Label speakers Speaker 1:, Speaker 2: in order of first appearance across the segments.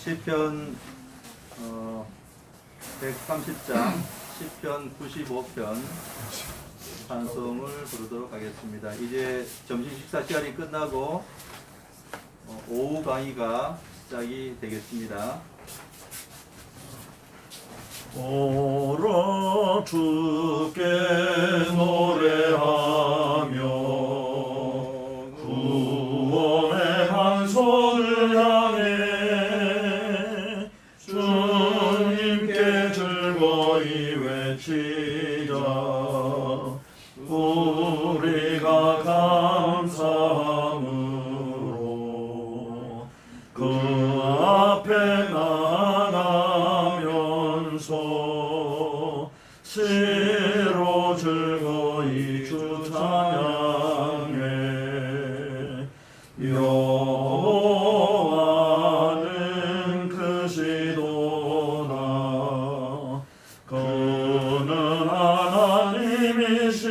Speaker 1: 시편 130장, 시편 95편 찬송을 부르도록 하겠습니다. 이제 점심 식사 시간이 끝나고 오후 강의가 시작이 되겠습니다.
Speaker 2: 오라 주께 노래하며 구원의 한 손을 향해 주님께 즐거이 외치자. 우리가 감사함으로 그 앞에 나가면서 시로 즐거이 주 찬양해. 여호와는 크시도다. 그는 하나님이시라.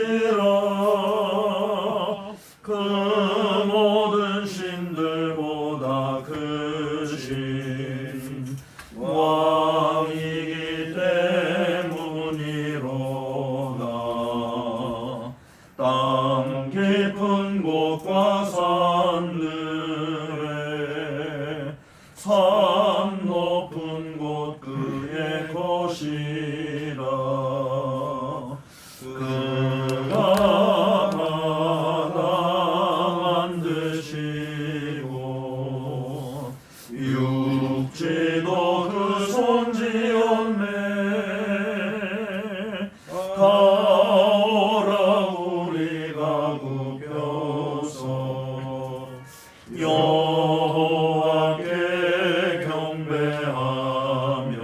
Speaker 2: 그 모든 신들보다 크신 왕이기 때문이로다. 땅 깊은 곳과 산들에 산 높은 곳 그의 것이라. 그가 바다 만드시고 육지도 그 손지었네. 가오라 우리가 굽혀서 여호와께 경배하며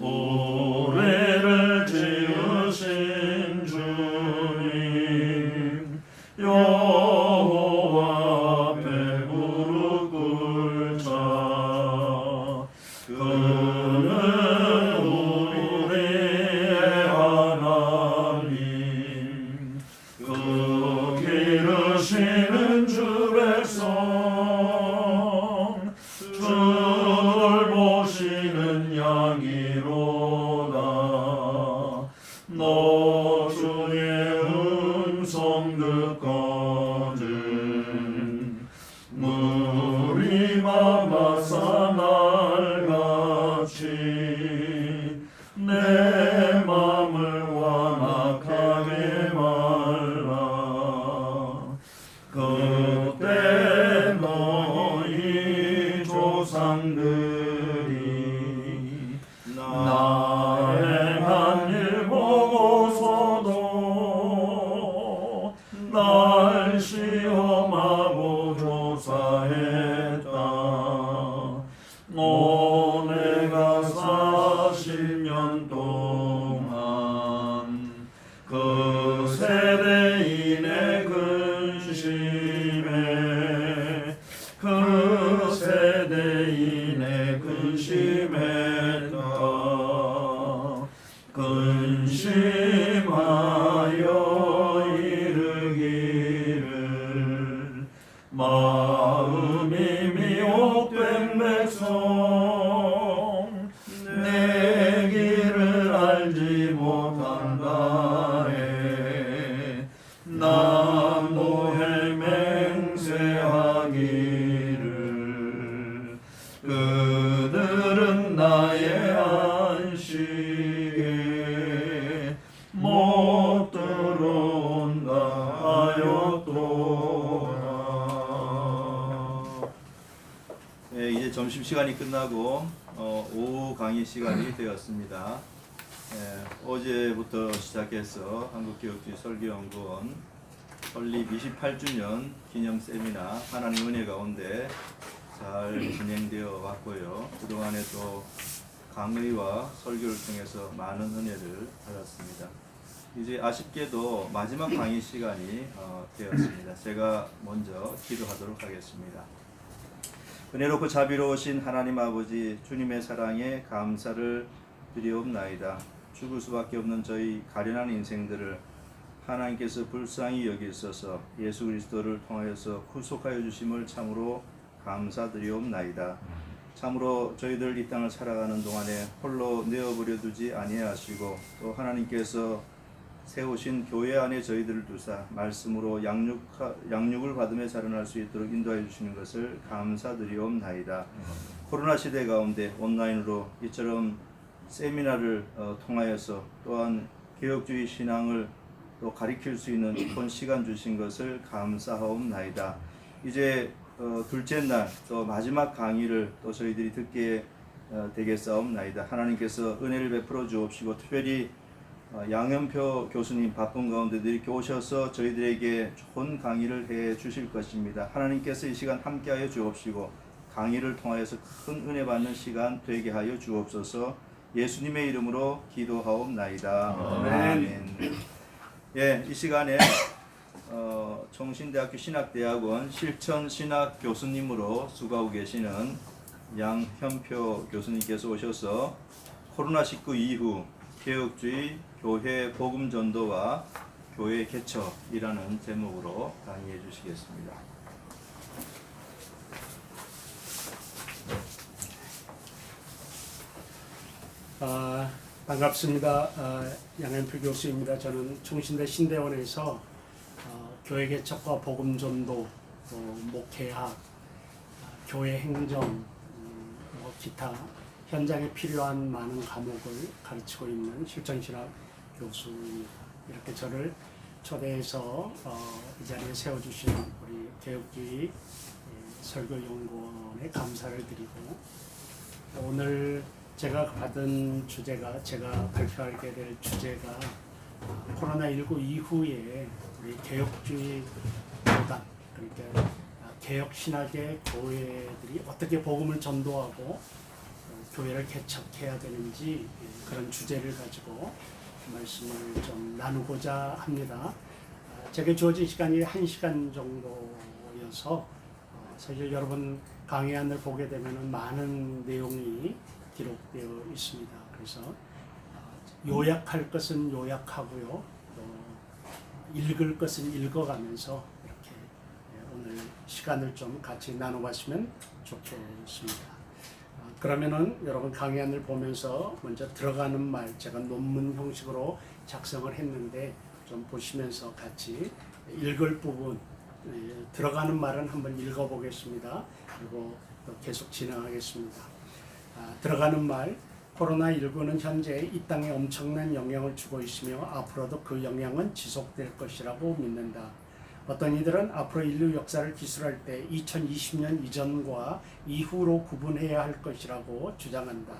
Speaker 2: 우리를 지으신 주님 여호와 앞에 무릎 꿇자. 그는 우리의 하나님. 그 기르시는 주 백성 주를 보시는 양이로다. 너 주의 음성 듣거든 물이 맘마사 날같이 내 맘을 완악하게 말라. 그때 너희 조상들이 나 행한 일 보고서도 날 시험하고 조사했다. 내가 40년 동안 그 세대인의 근심에 그 세대인의 근심했다. 근심하여 이르기를 마음이 미혹된 백성 내 길을 알지 못한다 해. 난 노해 맹세하기를 그들은 나의 안식에 못 들어온다 하였도다.
Speaker 1: 네, 이제 점심시간이 끝나고 오후 강의 시간이 되었습니다. 어제부터 시작해서 한국교육주의 설교연구원 설립 28주년 기념 세미나 하나님 은혜 가운데 잘 진행되어 왔고요. 그동안에 또 강의와 설교를 통해서 많은 은혜를 받았습니다. 이제 아쉽게도 마지막 강의 시간이 되었습니다. 제가 먼저 기도하도록 하겠습니다. 은혜롭고 자비로우신 하나님 아버지, 주님의 사랑에 감사를 드리옵나이다. 죽을 수밖에 없는 저희 가련한 인생들을 하나님께서 불쌍히 여기셔서 예수 그리스도를 통하여서 구속하여 주심을 참으로 감사드리옵나이다. 참으로 저희들 이 땅을 살아가는 동안에 홀로 내어버려 두지 아니하시고 또 하나님께서 세우신 교회 안에 저희들을 두사 말씀으로 양육을 받으며 자라날 수 있도록 인도해 주시는 것을 감사드리옵나이다. 코로나 시대 가운데 온라인으로 이처럼 세미나를 통하여서 또한 개혁주의 신앙을 또 가르칠 수 있는 좋은 시간 주신 것을 감사하옵나이다. 이제 둘째 날 또 마지막 강의를 또 저희들이 듣게 되겠사옵나이다. 하나님께서 은혜를 베풀어 주옵시고 특별히 양현표 교수님 바쁜 가운데도 이렇게 오셔서 저희들에게 좋은 강의를 해 주실 것입니다. 하나님께서 이 시간 함께하여 주옵시고 강의를 통하여서 큰 은혜 받는 시간 되게 하여 주옵소서. 예수님의 이름으로 기도하옵나이다. 아멘. 예, 이 시간에 총신대학교 신학대학원 실천신학 교수님으로 수고하고 계시는 양현표 교수님께서 오셔서 코로나19 이후 개혁주의 교회 복음 전도와 교회 개척이라는 제목으로 강의해 주시겠습니다.
Speaker 3: 반갑습니다. 양현표 교수입니다. 저는 총신대 신대원에서 교회 개척과 복음 전도, 목회학, 교회 행정, 기타 현장에 필요한 많은 과목을 가르치고 있는 실천신학 교수입니다. 이렇게 저를 초대해서 이 자리에 세워주신 우리 개혁주의 설교연구원에 감사를 드리고, 오늘 제가 받은 주제가, 제가 발표하게 될 주제가 코로나19 이후에 우리 개혁주의 교단, 그러니까 개혁신학의 교회들이 어떻게 복음을 전도하고 교회를 개척해야 되는지, 그런 주제를 가지고 말씀을 좀 나누고자 합니다. 제게 주어진 시간이 1시간 정도여서 사실 여러분 강의안을 보게 되면 많은 내용이 기록되어 있습니다. 그래서 요약할 것은 요약하고요, 또 읽을 것은 읽어가면서 이렇게 오늘 시간을 좀 같이 나눠봤으면 좋겠습니다. 그러면은 여러분 강의안을 보면서 먼저 들어가는 말, 제가 논문 형식으로 작성을 했는데 좀 보시면서 같이 읽을 부분, 들어가는 말은 한번 읽어보겠습니다. 그리고 또 계속 진행하겠습니다. 들어가는 말, 코로나19는 현재 이 땅에 엄청난 영향을 주고 있으며 앞으로도 그 영향은 지속될 것이라고 믿는다. 어떤 이들은 앞으로 인류 역사를 기술할 때 2020년 이전과 이후로 구분해야 할 것이라고 주장한다.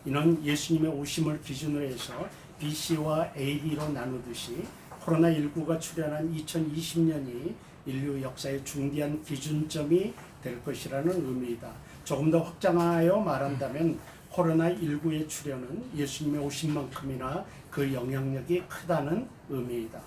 Speaker 3: 이는 예수님의 오심을 기준으로 해서 BC와 AD로 나누듯이 코로나19가 출현한 2020년이 인류 역사의 중대한 기준점이 될 것이라는 의미이다. 조금 더 확장하여 말한다면 코로나19의 출현은 예수님의 오심만큼이나 그 영향력이 크다는 의미이다.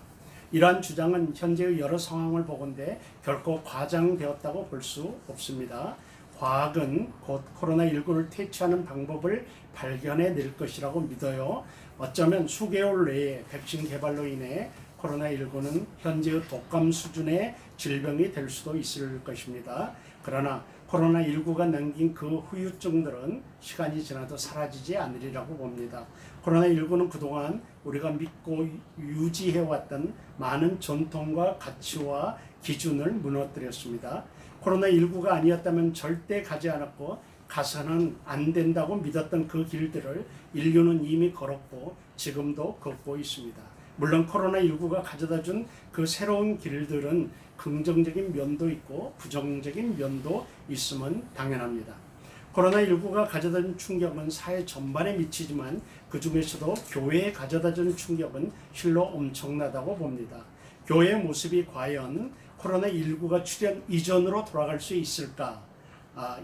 Speaker 3: 이러한 주장은 현재의 여러 상황을 보건대 결코 과장되었다고 볼 수 없습니다. 과학은 곧 코로나19를 퇴치하는 방법을 발견해낼 것이라고 믿어요. 어쩌면 수개월 내에 백신 개발로 인해 코로나19는 현재의 독감 수준의 질병이 될 수도 있을 것입니다. 그러나 코로나19가 남긴 그 후유증들은 시간이 지나도 사라지지 않으리라고 봅니다. 코로나19는 그동안 우리가 믿고 유지해왔던 많은 전통과 가치와 기준을 무너뜨렸습니다. 코로나19가 아니었다면 절대 가지 않았고 가서는 안 된다고 믿었던 그 길들을 인류는 이미 걸었고 지금도 걷고 있습니다. 물론 코로나19가 가져다준 그 새로운 길들은 긍정적인 면도 있고 부정적인 면도 있으면 당연합니다. 코로나19가 가져다준 충격은 사회 전반에 미치지만 그 중에서도 교회에 가져다준 충격은 실로 엄청나다고 봅니다. 교회의 모습이 과연 코로나19가 출현 이전으로 돌아갈 수 있을까?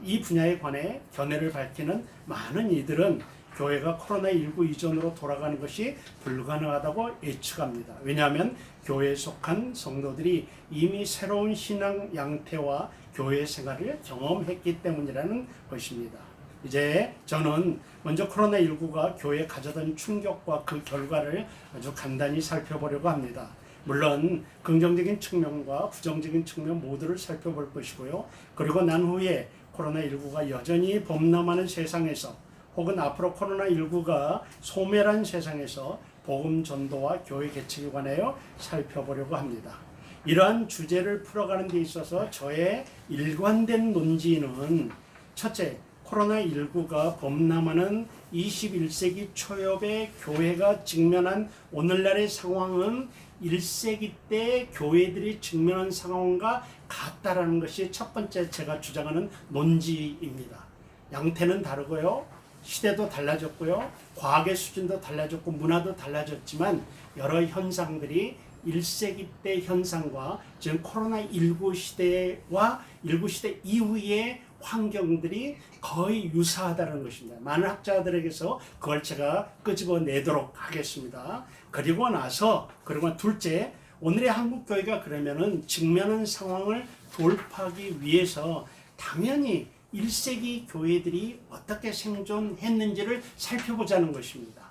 Speaker 3: 이 분야에 관해 견해를 밝히는 많은 이들은 교회가 코로나19 이전으로 돌아가는 것이 불가능하다고 예측합니다. 왜냐하면 교회에 속한 성도들이 이미 새로운 신앙 양태와 교회 생활을 경험했기 때문이라는 것입니다. 이제 저는 먼저 코로나19가 교회에 가져다 충격과 그 결과를 아주 간단히 살펴보려고 합니다. 물론 긍정적인 측면과 부정적인 측면 모두를 살펴볼 것이고요. 그리고 난 후에 코로나19가 여전히 범람하는 세상에서 혹은 앞으로 코로나19가 소멸한 세상에서 복음 전도와 교회 개척에 관하여 살펴보려고 합니다. 이러한 주제를 풀어가는 데 있어서 저의 일관된 논지는 첫째, 코로나19가 범람하는 21세기 초엽의 교회가 직면한 오늘날의 상황은 1세기 때 교회들이 직면한 상황과 같다라는 것이 첫 번째 제가 주장하는 논지입니다. 양태는 다르고요. 시대도 달라졌고요. 과학의 수준도 달라졌고 문화도 달라졌지만 여러 현상들이 1세기 때 현상과 지금 코로나19 시대와 19 시대 이후의 환경들이 거의 유사하다는 것입니다. 많은 학자들에게서 그걸 제가 끄집어내도록 하겠습니다. 그리고 둘째, 오늘의 한국교회가 그러면은 직면한 상황을 돌파하기 위해서 당연히 1세기 교회들이 어떻게 생존했는지를 살펴보자는 것입니다.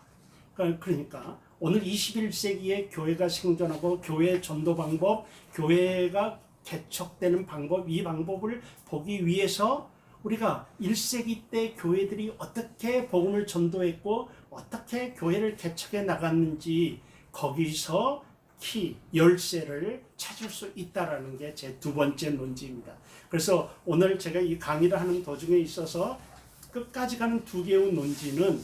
Speaker 3: 그러니까 오늘 21세기의 교회가 생존하고 교회 전도 방법, 교회가 개척되는 방법, 이 방법을 보기 위해서 우리가 1세기 때 교회들이 어떻게 복음을 전도했고 어떻게 교회를 개척해 나갔는지 거기서 열쇠를 찾을 수 있다는 게 제 두 번째 논지입니다. 그래서 오늘 제가 이 강의를 하는 도중에 있어서 끝까지 가는 두 개의 논지는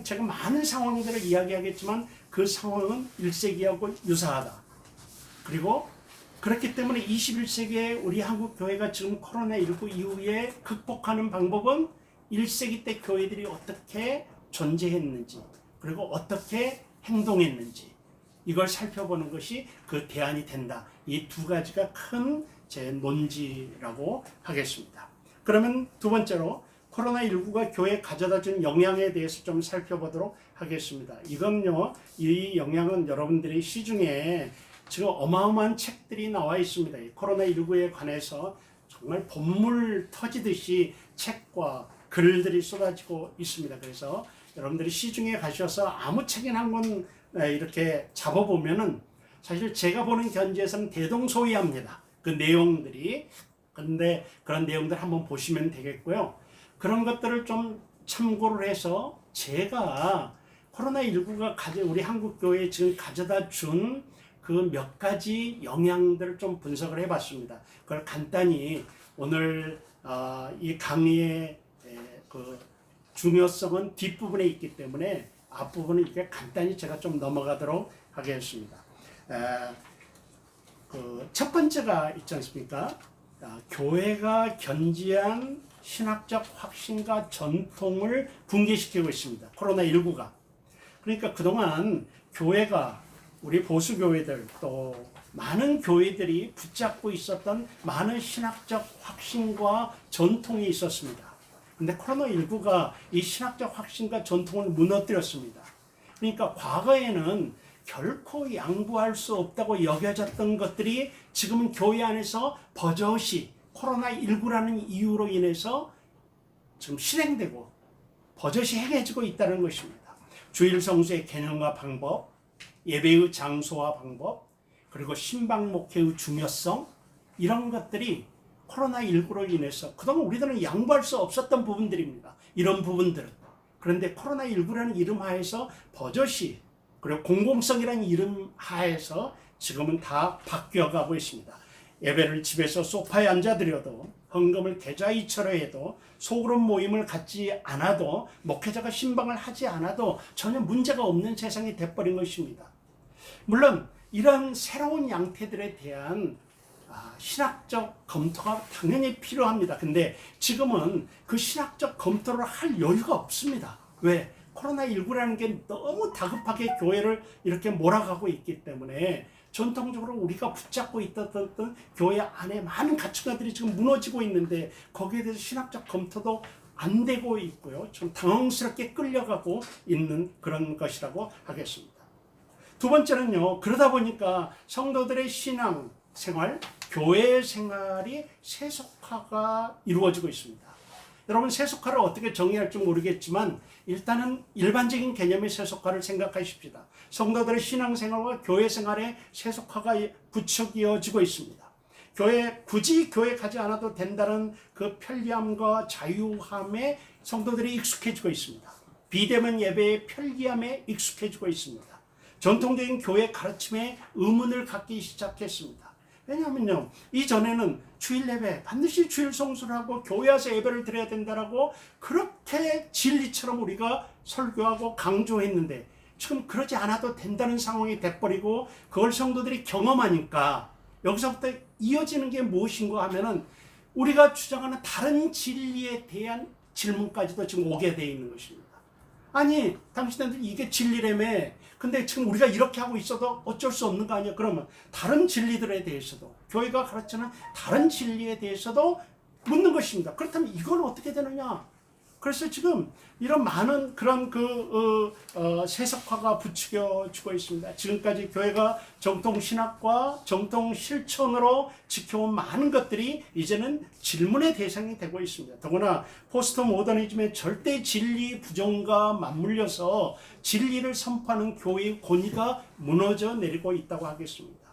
Speaker 3: 제가 많은 상황들을 이야기하겠지만 그 상황은 1세기하고 유사하다. 그리고 그렇기 때문에 21세기에 우리 한국 교회가 지금 코로나19 이후에 극복하는 방법은 1세기 때 교회들이 어떻게 존재했는지 그리고 어떻게 행동했는지 이걸 살펴보는 것이 그 대안이 된다. 이 두 가지가 큰 제 논지라고 하겠습니다. 그러면 두 번째로 코로나19가 교회에 가져다 준 영향에 대해서 좀 살펴보도록 하겠습니다. 이건요, 이 영향은 여러분들이 시중에 지금 어마어마한 책들이 나와 있습니다. 코로나19에 관해서 정말 본물 터지듯이 책과 글들이 쏟아지고 있습니다. 그래서 여러분들이 시중에 가셔서 아무 책이나 한 권 이렇게 잡아보면은 사실 제가 보는 견지에서는 대동소이합니다. 그 내용들이. 그런데 그런 내용들 한번 보시면 되겠고요. 그런 것들을 좀 참고를 해서 제가 코로나19가 우리 한국교회에 지금 가져다 준 그 몇 가지 영향들을 좀 분석을 해봤습니다. 그걸 간단히 오늘 이 강의의 그 중요성은 뒷부분에 있기 때문에 앞부분은 이렇게 간단히 제가 좀 넘어가도록 하겠습니다. 그 첫 번째가 있지 않습니까? 교회가 견지한 신학적 확신과 전통을 붕괴시키고 있습니다. 코로나19가. 그러니까 그동안 교회가 우리 보수교회들 또 많은 교회들이 붙잡고 있었던 많은 신학적 확신과 전통이 있었습니다. 그런데 코로나19가 이 신학적 확신과 전통을 무너뜨렸습니다. 그러니까 과거에는 결코 양보할 수 없다고 여겨졌던 것들이 지금은 교회 안에서 버젓이 코로나19라는 이유로 인해서 지금 실행되고 버젓이 행해지고 있다는 것입니다. 주일 성수의 개념과 방법, 예배의 장소와 방법, 그리고 신방 목회의 중요성, 이런 것들이 코로나19로 인해서 그동안 우리들은 양보할 수 없었던 부분들입니다. 이런 부분들은. 그런데 코로나19라는 이름 하에서 버젓이, 그리고 공공성이라는 이름 하에서 지금은 다 바뀌어가고 있습니다. 예배를 집에서 소파에 앉아드려도, 헌금을 계좌이체로 해도, 소그룹 모임을 갖지 않아도, 목회자가 신방을 하지 않아도 전혀 문제가 없는 세상이 돼버린 것입니다. 물론 이런 새로운 양태들에 대한 신학적 검토가 당연히 필요합니다. 근데 지금은 그 신학적 검토를 할 여유가 없습니다. 왜? 코로나19라는 게 너무 다급하게 교회를 이렇게 몰아가고 있기 때문에 전통적으로 우리가 붙잡고 있던 교회 안에 많은 가치관들이 지금 무너지고 있는데 거기에 대해서 신학적 검토도 안 되고 있고요. 좀 당황스럽게 끌려가고 있는 그런 것이라고 하겠습니다. 두 번째는요, 그러다 보니까 성도들의 신앙 생활, 교회 생활이 세속화가 이루어지고 있습니다. 여러분, 세속화를 어떻게 정의할지 모르겠지만 일단은 일반적인 개념의 세속화를 생각하십시다. 성도들의 신앙생활과 교회 생활에 세속화가 부추겨지고 있습니다. 굳이 교회 가지 않아도 된다는 그 편리함과 자유함에 성도들이 익숙해지고 있습니다. 비대면 예배의 편리함에 익숙해지고 있습니다. 전통적인 교회 가르침에 의문을 갖기 시작했습니다. 왜냐하면요, 이전에는 주일 예배, 반드시 주일 성수를 하고 교회 와서 예배를 드려야 된다라고 그렇게 진리처럼 우리가 설교하고 강조했는데, 지금 그러지 않아도 된다는 상황이 돼버리고 그걸 성도들이 경험하니까 여기서부터 이어지는 게 무엇인가 하면은 우리가 주장하는 다른 진리에 대한 질문까지도 지금 오게 돼 있는 것입니다. 아니, 당신들 이게 진리라며. 근데 지금 우리가 이렇게 하고 있어도 어쩔 수 없는 거 아니야? 그러면 다른 진리들에 대해서도, 교회가 가르치는 다른 진리에 대해서도 묻는 것입니다. 그렇다면 이건 어떻게 되느냐? 그래서 지금 이런 많은 그런 세속화가 부추겨지고 있습니다. 지금까지 교회가 정통 신학과 정통 실천으로 지켜온 많은 것들이 이제는 질문의 대상이 되고 있습니다. 더구나 포스트 모더니즘의 절대 진리 부정과 맞물려서 진리를 선포하는 교회의 권위가 무너져 내리고 있다고 하겠습니다.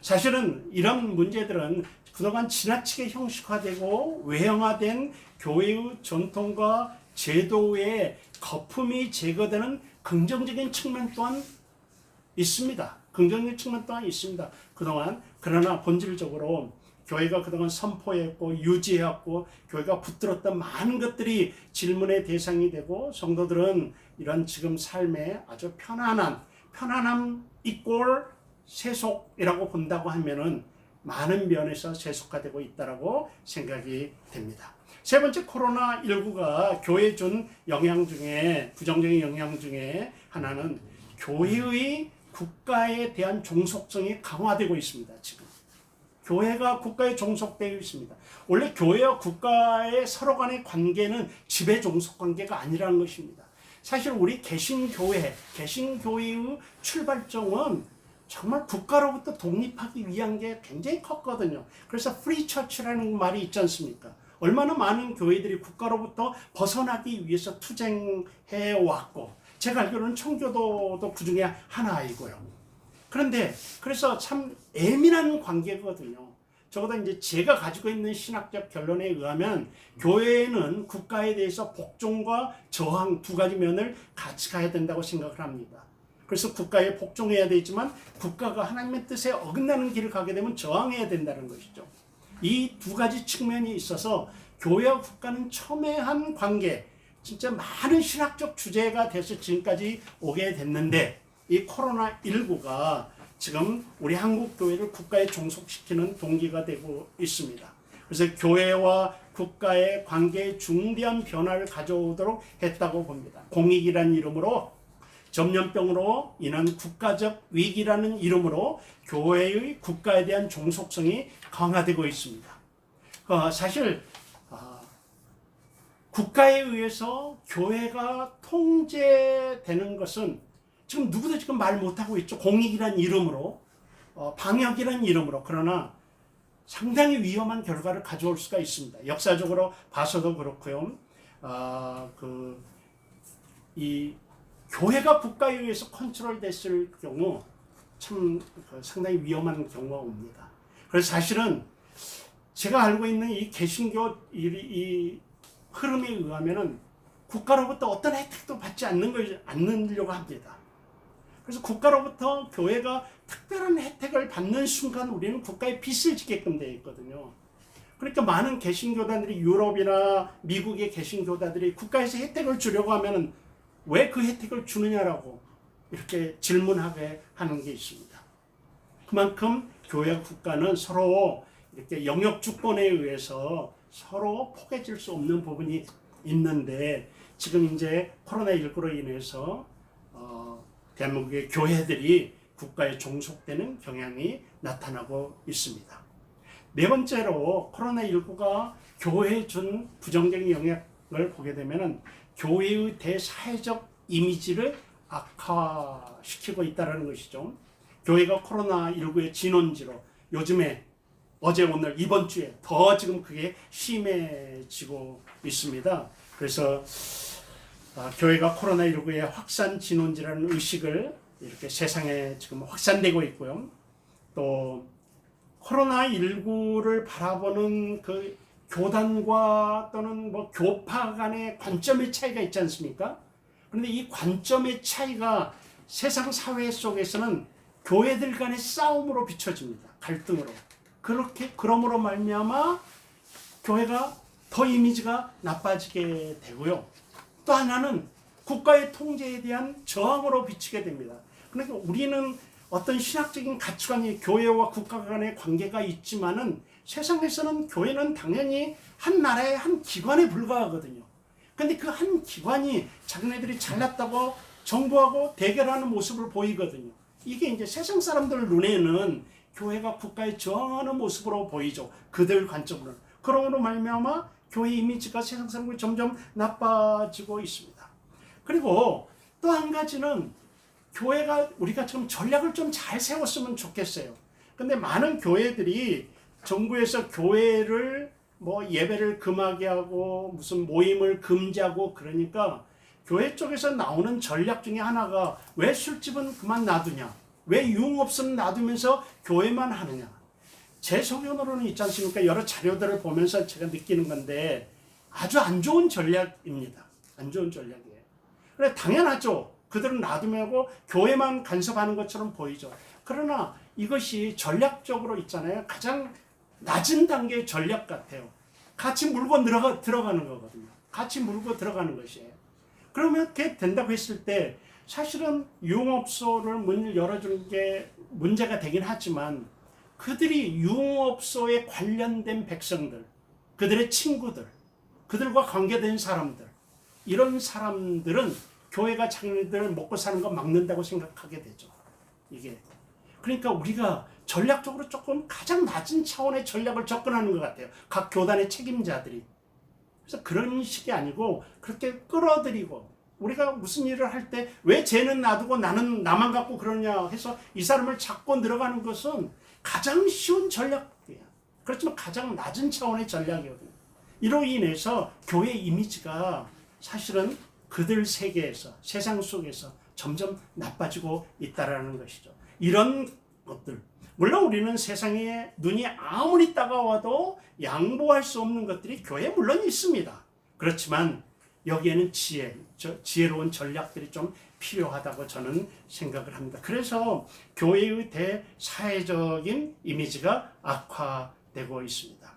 Speaker 3: 사실은 이런 문제들은 그동안 지나치게 형식화되고 외형화된 교회의 전통과 제도의 거품이 제거되는 긍정적인 측면 또한 있습니다. 긍정적인 측면 또한 있습니다. 그동안. 그러나 본질적으로 교회가 그동안 선포했고 유지해왔고 교회가 붙들었던 많은 것들이 질문의 대상이 되고, 성도들은 이런 지금 삶에 아주 편안함 이꼴 세속이라고 본다고 하면은 많은 면에서 세속화되고 있다라고 생각이 됩니다. 세 번째, 코로나19가 교회에 준 영향 중에, 부정적인 영향 중에 하나는 교회의 국가에 대한 종속성이 강화되고 있습니다. 지금 교회가 국가에 종속되어 있습니다. 원래 교회와 국가의 서로 간의 관계는 지배 종속 관계가 아니라는 것입니다. 사실 우리 개신교회의 출발점은 정말 국가로부터 독립하기 위한 게 굉장히 컸거든요. 그래서 프리 처치라는 말이 있지 않습니까? 얼마나 많은 교회들이 국가로부터 벗어나기 위해서 투쟁해 왔고, 제가 알기로는 청교도도 그 중에 하나이고요. 그런데 그래서 참 예민한 관계거든요. 적어도 이제 제가 가지고 있는 신학적 결론에 의하면 교회는 국가에 대해서 복종과 저항 두 가지 면을 같이 가야 된다고 생각을 합니다. 그래서 국가에 복종해야 되지만 국가가 하나님의 뜻에 어긋나는 길을 가게 되면 저항해야 된다는 것이죠. 이 두 가지 측면이 있어서 교회와 국가는 첨예한 관계, 진짜 많은 신학적 주제가 돼서 지금까지 오게 됐는데, 이 코로나19가 지금 우리 한국 교회를 국가에 종속시키는 동기가 되고 있습니다. 그래서 교회와 국가의 관계에 중대한 변화를 가져오도록 했다고 봅니다. 공익이라는 이름으로, 전염병으로 인한 국가적 위기라는 이름으로 교회의 국가에 대한 종속성이 강화되고 있습니다. 사실 국가에 의해서 교회가 통제되는 것은 지금 누구도 지금 말 못하고 있죠. 공익이라는 이름으로, 방역이라는 이름으로. 그러나 상당히 위험한 결과를 가져올 수가 있습니다. 역사적으로 봐서도 그렇고요. 이 교회가 국가에 의해서 컨트롤됐을 경우 참 상당히 위험한 경우가 옵니다. 그래서 사실은 제가 알고 있는 이 개신교 이 흐름에 의하면은 국가로부터 어떤 혜택도 받지 않으려고 합니다. 그래서 국가로부터 교회가 특별한 혜택을 받는 순간 우리는 국가에 빚을 지게끔 되어 있거든요. 그러니까 많은 개신교단들이, 유럽이나 미국의 개신교단들이 국가에서 혜택을 주려고 하면은 왜 그 혜택을 주느냐라고 이렇게 질문하게 하는 게 있습니다. 그만큼 교회와 국가는 서로 이렇게 영역 주권에 의해서 서로 포개질 수 없는 부분이 있는데, 지금 이제 코로나19로 인해서 대한민국의 교회들이 국가에 종속되는 경향이 나타나고 있습니다. 네 번째로, 코로나19가 교회에 준 부정적인 영향을 보게 되면은 교회의 대사회적 이미지를 악화시키고 있다는 것이죠. 교회가 코로나19의 진원지로, 요즘에 어제 오늘 이번 주에 더 지금 그게 심해지고 있습니다. 그래서 교회가 코로나19의 확산 진원지라는 의식을 이렇게 세상에 지금 확산되고 있고요. 또 코로나19를 바라보는 그 교단과 또는 뭐 교파 간의 관점의 차이가 있지 않습니까? 그런데 이 관점의 차이가 세상 사회 속에서는 교회들 간의 싸움으로 비춰집니다. 갈등으로. 그러므로 말미암아 교회가 더 이미지가 나빠지게 되고요. 또 하나는 국가의 통제에 대한 저항으로 비치게 됩니다. 그러니까 우리는 어떤 신학적인 가치관이 교회와 국가 간의 관계가 있지만은 세상에서는 교회는 당연히 한 나라의 한 기관에 불과하거든요. 근데 그 한 기관이 자기네들이 잘났다고 정부하고 대결하는 모습을 보이거든요. 이게 이제 세상 사람들 눈에는 교회가 국가에 저항하는 모습으로 보이죠. 그들 관점으로는. 그러므로 말미암아 교회 이미지가 세상 사람들이 점점 나빠지고 있습니다. 그리고 또 한 가지는 교회가 우리가 좀 전략을 좀 잘 세웠으면 좋겠어요. 근데 많은 교회들이 정부에서 교회를 뭐 예배를 금하게 하고 무슨 모임을 금지하고 그러니까 교회 쪽에서 나오는 전략 중에 하나가 왜 술집은 그만 놔두냐? 왜 유흥업소는 놔두면서 교회만 하느냐? 제 소견으로는 있지 않습니까? 여러 자료들을 보면서 제가 느끼는 건데 아주 안 좋은 전략입니다. 안 좋은 전략이에요. 그래 당연하죠. 그들은 놔두면고 교회만 간섭하는 것처럼 보이죠. 그러나 이것이 전략적으로 있잖아요. 가장 낮은 단계의 전략 같아요. 같이 물고 들어가는 거거든요. 같이 물고 들어가는 것이에요. 그러면 그게 된다고 했을 때 사실은 유흥업소를 문을 열어주는 게 문제가 되긴 하지만 그들이 유흥업소에 관련된 백성들, 그들의 친구들, 그들과 관계된 사람들, 이런 사람들은 교회가 자기네들 먹고 사는 거 막는다고 생각하게 되죠. 이게. 그러니까 우리가 전략적으로 조금 가장 낮은 차원의 전략을 접근하는 것 같아요. 각 교단의 책임자들이. 그래서 그런 식이 아니고 그렇게 끌어들이고 우리가 무슨 일을 할 때 왜 쟤는 놔두고 나는 나만 갖고 그러냐 해서 이 사람을 잡고 들어가는 것은 가장 쉬운 전략이에요. 그렇지만 가장 낮은 차원의 전략이거든요. 이로 인해서 교회 이미지가 사실은 그들 세계에서 세상 속에서 점점 나빠지고 있다라는 것이죠. 이런 것들 물론 우리는 세상에 눈이 아무리 따가워도 양보할 수 없는 것들이 교회에 물론 있습니다. 그렇지만 여기에는 지혜로운 전략들이 좀 필요하다고 저는 생각을 합니다. 그래서 교회의 대사회적인 이미지가 악화되고 있습니다.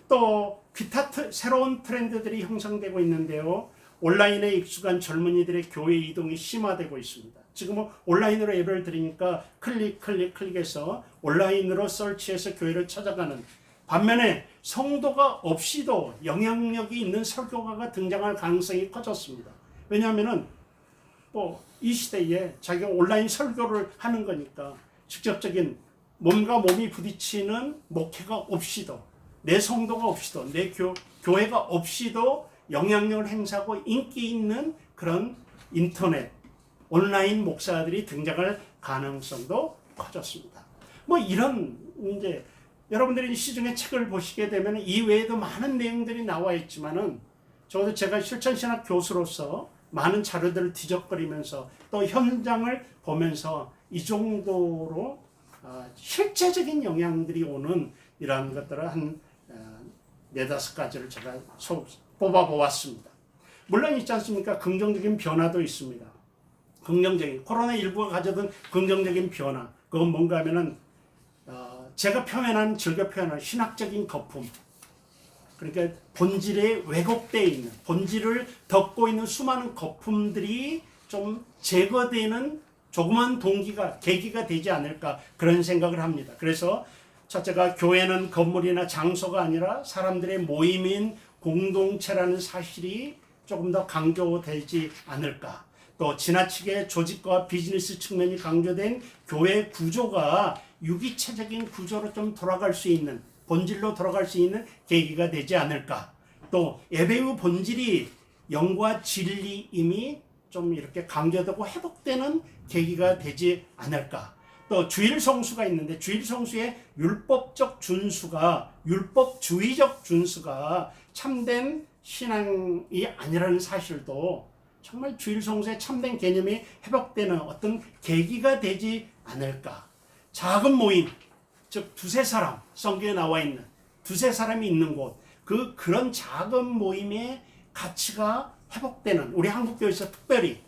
Speaker 3: 또 기타 새로운 트렌드들이 형성되고 있는데요. 온라인에 익숙한 젊은이들의 교회 이동이 심화되고 있습니다. 지금은 온라인으로 예배를 드리니까 클릭해서 온라인으로 설치해서 교회를 찾아가는 반면에 성도가 없이도 영향력이 있는 설교가가 등장할 가능성이 커졌습니다. 왜냐하면 이 시대에 자기가 온라인 설교를 하는 거니까 직접적인 몸과 몸이 부딪히는 목회가 없이도 내 성도가 없이도 내 교회가 없이도 영향력을 행사하고 인기 있는 그런 인터넷 온라인 목사들이 등장할 가능성도 커졌습니다. 이런 이제 여러분들이 시중에 책을 보시게 되면 이 외에도 많은 내용들이 나와 있지만은 적어도 제가 실천신학 교수로서 많은 자료들을 뒤적거리면서 또 현장을 보면서 이 정도로 실제적인 영향들이 오는 이러한 것들을 한 4-5가지를 제가 뽑아보았습니다. 물론 있지 않습니까? 긍정적인 변화도 있습니다. 긍정적인 코로나19가 가져던 긍정적인 변화 그건 뭔가 하면은 제가 즐겨 표현한 신학적인 거품 그러니까 본질에 왜곡되어 있는 본질을 덮고 있는 수많은 거품들이 좀 제거되는 조그만 계기가 되지 않을까 그런 생각을 합니다. 그래서 첫째가 교회는 건물이나 장소가 아니라 사람들의 모임인 공동체라는 사실이 조금 더 강조되지 않을까. 또 지나치게 조직과 비즈니스 측면이 강조된 교회 구조가 유기체적인 구조로 좀 돌아갈 수 있는 본질로 돌아갈 수 있는 계기가 되지 않을까. 또 예배의 본질이 영과 진리임이 좀 이렇게 강조되고 회복되는 계기가 되지 않을까. 또 주일 성수가 있는데 주일 성수의 율법주의적 준수가 참된 신앙이 아니라는 사실도 정말 주일 성수의 참된 개념이 회복되는 어떤 계기가 되지 않을까. 작은 모임, 즉 두세 사람, 성경에 나와 있는 두세 사람이 있는 곳, 그런 작은 모임의 가치가 회복되는, 우리 한국교회에서 특별히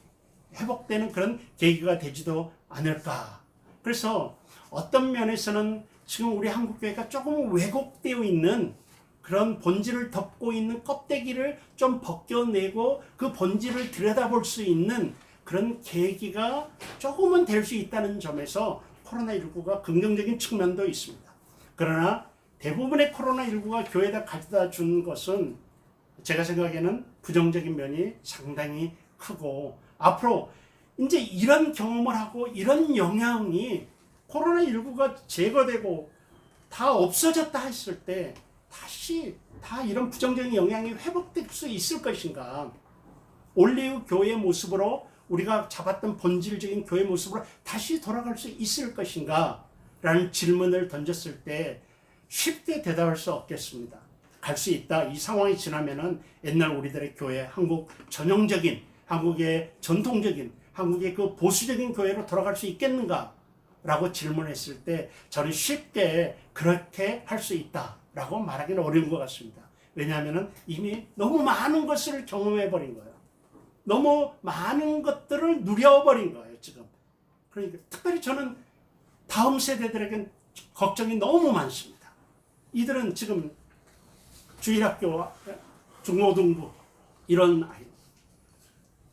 Speaker 3: 회복되는 그런 계기가 되지도 않을까. 그래서 어떤 면에서는 지금 우리 한국교회가 조금 왜곡되어 있는 그런 본질을 덮고 있는 껍데기를 좀 벗겨내고 그 본질을 들여다볼 수 있는 그런 계기가 조금은 될 수 있다는 점에서 코로나19가 긍정적인 측면도 있습니다. 그러나 대부분의 코로나19가 교회에다 가져다 준 것은 제가 생각에는 부정적인 면이 상당히 크고, 앞으로 이제 이런 경험을 하고 이런 영향이 코로나19가 제거되고 다 없어졌다 했을 때 다시 다 이런 부정적인 영향이 회복될 수 있을 것인가? 올리브 교회의 모습으로 우리가 잡았던 본질적인 교회 모습으로 다시 돌아갈 수 있을 것인가? 라는 질문을 던졌을 때 쉽게 대답할 수 없겠습니다. 갈 수 있다. 이 상황이 지나면은 옛날 우리들의 교회, 한국 전형적인, 한국의 전통적인, 한국의 그 보수적인 교회로 돌아갈 수 있겠는가? 라고 질문했을 때 저는 쉽게 그렇게 할 수 있다 라고 말하기는 어려운 것 같습니다. 왜냐하면 이미 너무 많은 것을 경험해 버린 거예요. 너무 많은 것들을 누려버린 거예요, 지금. 그러니까 특별히 저는 다음 세대들에겐 걱정이 너무 많습니다. 이들은 지금 주일학교, 중고등부 이런 아이,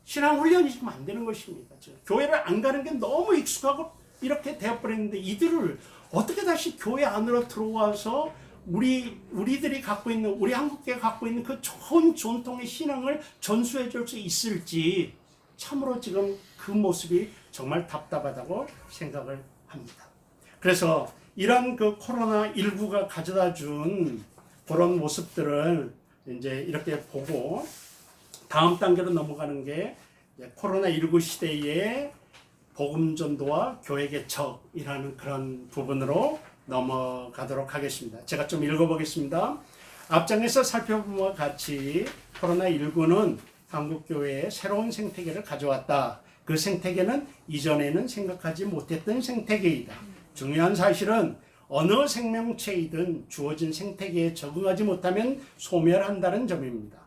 Speaker 3: 신앙훈련이 지금 안 되는 것입니다. 지금 교회를 안 가는 게 너무 익숙하고 이렇게 되어버렸는데 이들을 어떻게 다시 교회 안으로 들어와서 우리들이 갖고 있는, 우리 한국교회가 갖고 있는 그 좋은 전통의 신앙을 전수해 줄 수 있을지 참으로 지금 그 모습이 정말 답답하다고 생각을 합니다. 그래서 이런 그 코로나19가 가져다 준 그런 모습들을 이제 이렇게 보고 다음 단계로 넘어가는 게 코로나19 시대의 복음 전도와 교회 개척이라는 그런 부분으로 넘어가도록 하겠습니다. 제가 좀 읽어보겠습니다. 앞장에서 살펴본 것과 같이 코로나19는 한국교회에 새로운 생태계를 가져왔다. 그 생태계는 이전에는 생각하지 못했던 생태계이다. 중요한 사실은 어느 생명체이든 주어진 생태계에 적응하지 못하면 소멸한다는 점입니다.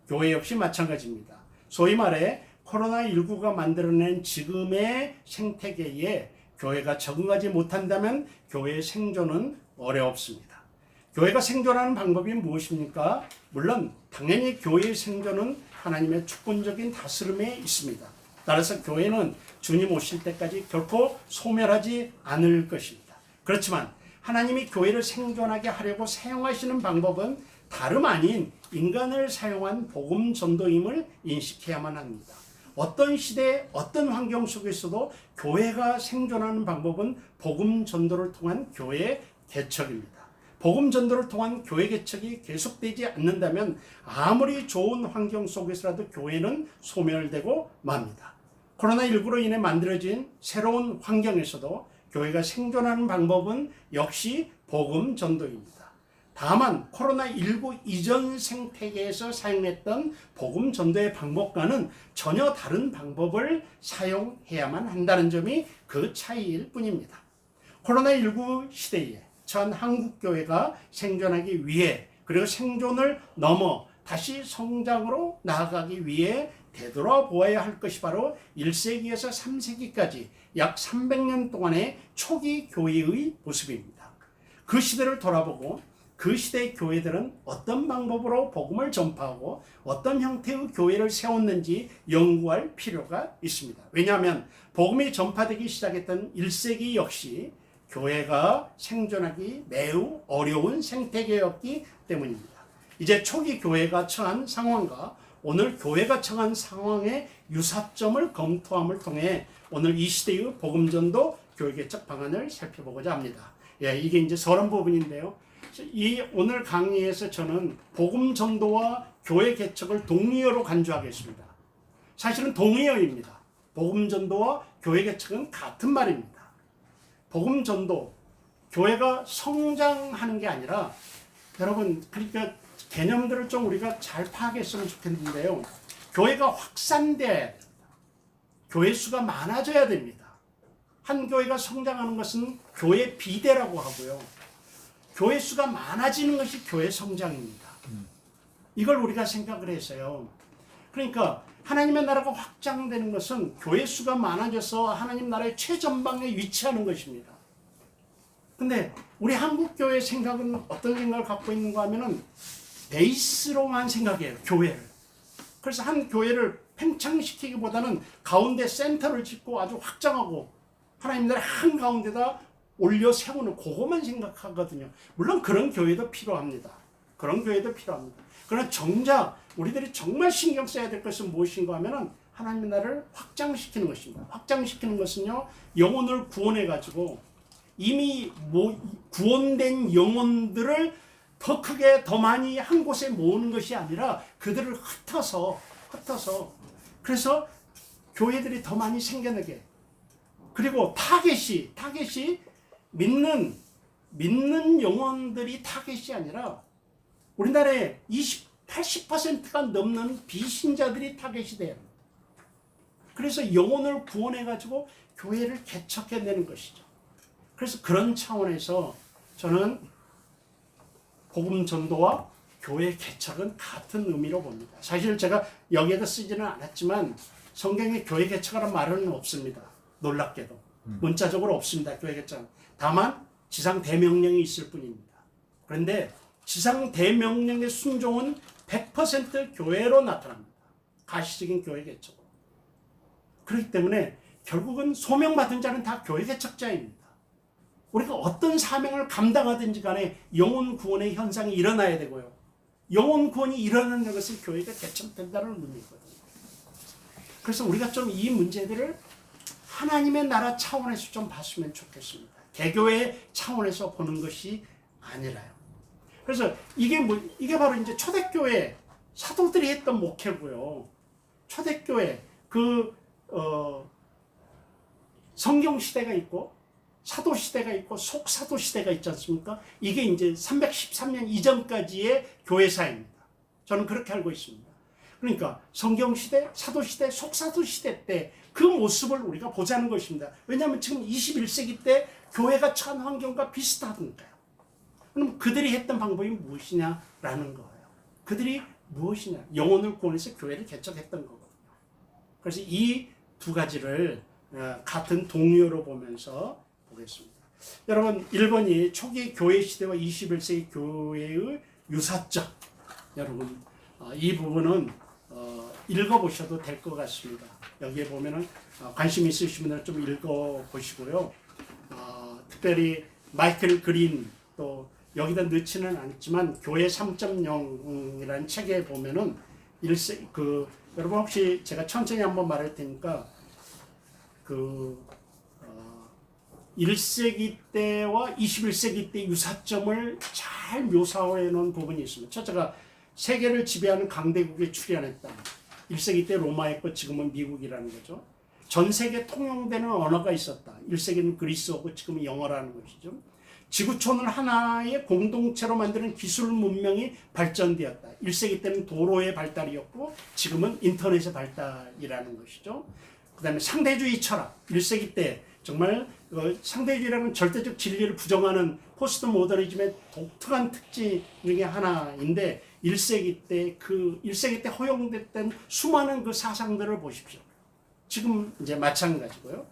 Speaker 3: 교회 역시 마찬가지입니다. 소위 말해 코로나19가 만들어낸 지금의 생태계에 교회가 적응하지 못한다면 교회의 생존은 어렵습니다. 교회가 생존하는 방법이 무엇입니까? 물론 당연히 교회의 생존은 하나님의 주권적인 다스림에 있습니다. 따라서 교회는 주님 오실 때까지 결코 소멸하지 않을 것입니다. 그렇지만 하나님이 교회를 생존하게 하려고 사용하시는 방법은 다름 아닌 인간을 사용한 복음 전도임을 인식해야만 합니다. 어떤 시대, 어떤 환경 속에서도 교회가 생존하는 방법은 복음 전도를 통한 교회 개척입니다. 복음 전도를 통한 교회 개척이 계속되지 않는다면 아무리 좋은 환경 속에서라도 교회는 소멸되고 맙니다. 코로나19로 인해 만들어진 새로운 환경에서도 교회가 생존하는 방법은 역시 복음 전도입니다. 다만 코로나19 이전 생태계에서 사용했던 복음 전도의 방법과는 전혀 다른 방법을 사용해야만 한다는 점이 그 차이일 뿐입니다. 코로나19 시대에 전 한국교회가 생존하기 위해, 그리고 생존을 넘어 다시 성장으로 나아가기 위해 되돌아보아야 할 것이 바로 1세기에서 3세기까지 약 300년 동안의 초기 교회의 모습입니다. 그 시대를 돌아보고 그 시대의 교회들은 어떤 방법으로 복음을 전파하고 어떤 형태의 교회를 세웠는지 연구할 필요가 있습니다. 왜냐하면 복음이 전파되기 시작했던 1세기 역시 교회가 생존하기 매우 어려운 생태계였기 때문입니다. 이제 초기 교회가 처한 상황과 오늘 교회가 처한 상황의 유사점을 검토함을 통해 오늘 이 시대의 복음전도 교회개척 방안을 살펴보고자 합니다. 이게 이제 서론 부분인데요. 이 오늘 강의에서 저는 복음전도와 교회개척을 동의어로 간주하겠습니다. 사실은 동의어입니다. 복음전도와 교회개척은 같은 말입니다. 복음전도, 교회가 성장하는 게 아니라, 여러분, 그러니까 개념들을 좀 우리가 잘 파악했으면 좋겠는데요. 교회가 확산돼야 됩니다. 교회 수가 많아져야 됩니다. 한 교회가 성장하는 것은 교회 비대라고 하고요. 교회 수가 많아지는 것이 교회 성장입니다. 이걸 우리가 생각을 해서요. 그러니까 하나님의 나라가 확장되는 것은 교회 수가 많아져서 하나님 나라의 최전방에 위치하는 것입니다. 근데 우리 한국 교회의 생각은 어떤 생각을 갖고 있는가 하면은 베이스로만 생각해요. 교회를. 그래서 한 교회를 팽창시키기보다는 가운데 센터를 짓고 아주 확장하고 하나님 나라의 한가운데다 올려 세우는 그것만 생각하거든요. 물론 그런 교회도 필요합니다. 그런 교회도 필요합니다. 그러나 정작 우리들이 정말 신경 써야 될 것은 무엇인가 하면은 하나님의 나라를 확장시키는 것입니다. 확장시키는 것은요, 영혼을 구원해가지고 이미 구원된 영혼들을 더 크게 더 많이 한 곳에 모으는 것이 아니라 그들을 흩어서 그래서 교회들이 더 많이 생겨나게, 그리고 타겟이 믿는 영혼들이 타겟이 아니라 우리나라에 80%가 넘는 비신자들이 타겟이 돼요. 그래서 영혼을 구원해가지고 교회를 개척해내는 것이죠. 그래서 그런 차원에서 저는 복음 전도와 교회 개척은 같은 의미로 봅니다. 사실 제가 여기에다 쓰지는 않았지만 성경에 교회 개척이라는 말은 없습니다. 놀랍게도. 문자적으로 없습니다. 교회 개척. 다만 지상 대명령이 있을 뿐입니다. 그런데 지상 대명령의 순종은 100% 교회로 나타납니다. 가시적인 교회 개척으로. 그렇기 때문에 결국은 소명받은 자는 다 교회 개척자입니다. 우리가 어떤 사명을 감당하든지 간에 영혼 구원의 현상이 일어나야 되고요. 영혼 구원이 일어나는 것은 교회가 개척된다는 의미거든요. 그래서 우리가 좀 이 문제들을 하나님의 나라 차원에서 좀 봤으면 좋겠습니다. 개교의 차원에서 보는 것이 아니라요. 그래서 이게 바로 이제 초대교회 사도들이 했던 목회고요. 초대교회 성경 시대가 있고 사도 시대가 있고 속사도 시대가 있지 않습니까? 이게 이제 313년 이전까지의 교회사입니다. 저는 그렇게 알고 있습니다. 그러니까 성경 시대, 사도 시대, 속사도 시대 때 그 모습을 우리가 보자는 것입니다. 왜냐하면 지금 21세기 때 교회가 처한 환경과 비슷하니까요. 그럼 그들이 했던 방법이 무엇이냐라는 거예요. 그들이 무엇이냐? 영혼을 구원해서 교회를 개척했던 거거든요. 그래서 이 두 가지를 같은 동요로 보면서 보겠습니다. 여러분, 1번이 초기 교회 시대와 21세기 교회의 유사점. 여러분, 이 부분은 읽어보셔도 될 것 같습니다. 여기에 보면은 관심 있으신 분들은 좀 읽어보시고요. 특별히 마이클 그린, 또 여기다 넣지는 않지만 교회 3.0이라는 책에 보면은 여러분 혹시 제가 천천히 한번 말할 테니까 1세기 때와 21세기 때 유사점을 잘 묘사해 놓은 부분이 있습니다. 첫째가 세계를 지배하는 강대국에 출현했다. 1세기 때 로마였고 지금은 미국이라는 거죠. 전 세계 통용되는 언어가 있었다. 1세기는 그리스어고 지금은 영어라는 것이죠. 지구촌을 하나의 공동체로 만드는 기술 문명이 발전되었다. 1세기 때는 도로의 발달이었고 지금은 인터넷의 발달이라는 것이죠. 그 다음에 상대주의 철학. 1세기 때 정말 상대주의라는 절대적 진리를 부정하는 포스트 모더니즘의 독특한 특징 중에 하나인데 1세기 때 허용됐던 수많은 그 사상들을 보십시오. 지금 이제 마찬가지고요.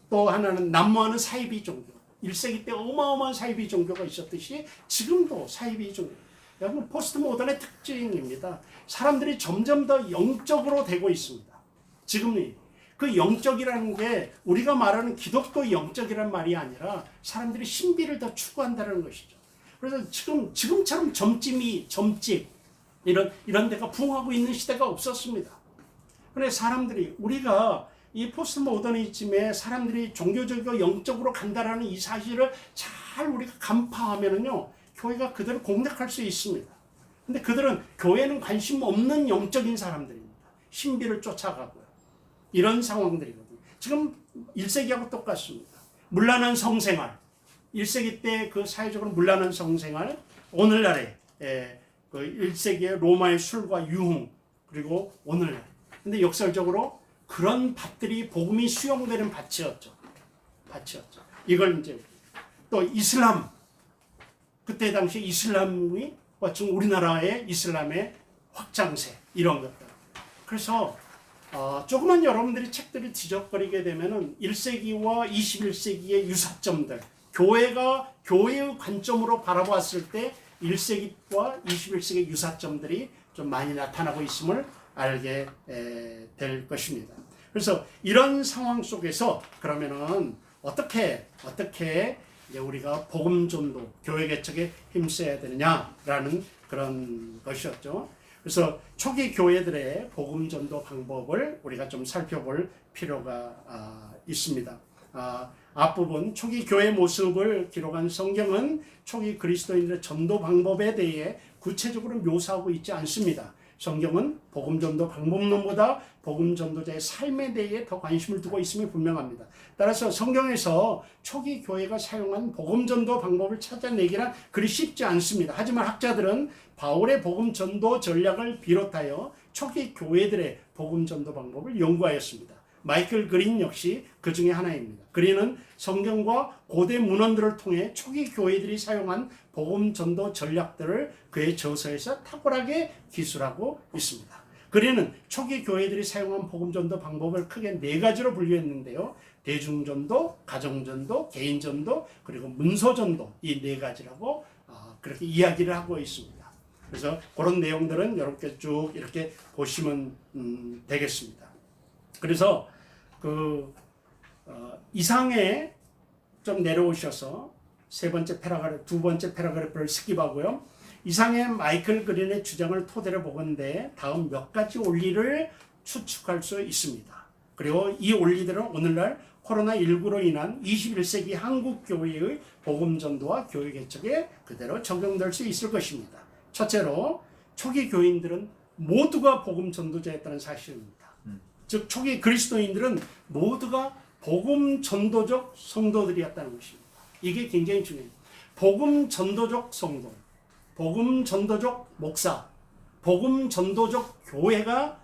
Speaker 3: 또 하나는 난무하는 사이비 종교. 1세기 때 어마어마한 사이비 종교가 있었듯이 지금도 사이비 종교. 여러분, 포스트 모던의 특징입니다. 사람들이 점점 더 영적으로 되고 있습니다. 지금이 그 영적이라는 게 우리가 말하는 기독교 영적이라는 말이 아니라 사람들이 신비를 더 추구한다는 것이죠. 그래서 지금처럼 점집 이런 데가 부흥하고 있는 시대가 없었습니다. 그런데 사람들이 우리가 이 포스트 모더니즘에 사람들이 종교적이고 영적으로 간다라는 이 사실을 잘 우리가 간파하면은요, 교회가 그대로 공략할 수 있습니다. 근데 그들은 교회는 관심 없는 영적인 사람들입니다. 신비를 쫓아가고요. 이런 상황들이거든요. 지금 1세기하고 똑같습니다. 문란한 성생활. 1세기 때 그 사회적으로 문란한 성생활, 오늘날에 그 1세기의 로마의 술과 유흥, 그리고 오늘날. 근데 역설적으로 그런 밭들이 복음이 수용되는 밭이었죠. 밭이었죠. 이걸 이제 또 이슬람, 그때 당시 이슬람이 지금 우리나라의 이슬람의 확장세 이런 것들. 그래서 조그만 여러분들이 책들을 뒤적거리게 되면은 1세기와 21세기의 유사점들, 교회가 교회의 관점으로 바라보았을 때 1세기와 21세기의 유사점들이 좀 많이 나타나고 있음을 알게 될 것입니다. 그래서 이런 상황 속에서 그러면은 어떻게 이제 우리가 복음 전도, 교회 개척에 힘써야 되느냐라는 그런 것이었죠. 그래서 초기 교회들의 복음 전도 방법을 우리가 좀 살펴볼 필요가 있습니다. 앞부분 초기 교회 모습을 기록한 성경은 초기 그리스도인들의 전도 방법에 대해 구체적으로 묘사하고 있지 않습니다. 성경은 복음 전도 방법론보다 복음 전도자의 삶에 대해 더 관심을 두고 있음이 분명합니다. 따라서 성경에서 초기 교회가 사용한 복음 전도 방법을 찾아내기란 그리 쉽지 않습니다. 하지만 학자들은 바울의 복음 전도 전략을 비롯하여 초기 교회들의 복음 전도 방법을 연구하였습니다. 마이클 그린 역시 그 중에 하나입니다. 그린은 성경과 고대 문헌들을 통해 초기 교회들이 사용한 복음 전도 전략들을 그의 저서에서 탁월하게 기술하고 있습니다. 그린은 초기 교회들이 사용한 복음 전도 방법을 크게 4가지로 분류했는데요. 대중전도, 가정전도, 개인전도, 그리고 문서전도, 이 4가지라고 그렇게 이야기를 하고 있습니다. 그래서 그런 내용들은 여러분께 쭉 이렇게 보시면 되겠습니다. 그래서 이상에 좀 내려오셔서 두 번째 패러그래프를 스킵하고요. 이상의 마이클 그린의 주장을 토대로 보건대 다음 몇 가지 원리를 추측할 수 있습니다. 그리고 이 원리들은 오늘날 코로나19로 인한 21세기 한국 교회의 복음 전도와 교회 개척에 그대로 적용될 수 있을 것입니다. 첫째로 초기 교인들은 모두가 복음 전도자였다는 사실입니다. 즉 초기 그리스도인들은 모두가 복음 전도적 성도들이었다는 것입니다. 이게 굉장히 중요해요. 복음 전도적 성도, 복음 전도적 목사, 복음 전도적 교회가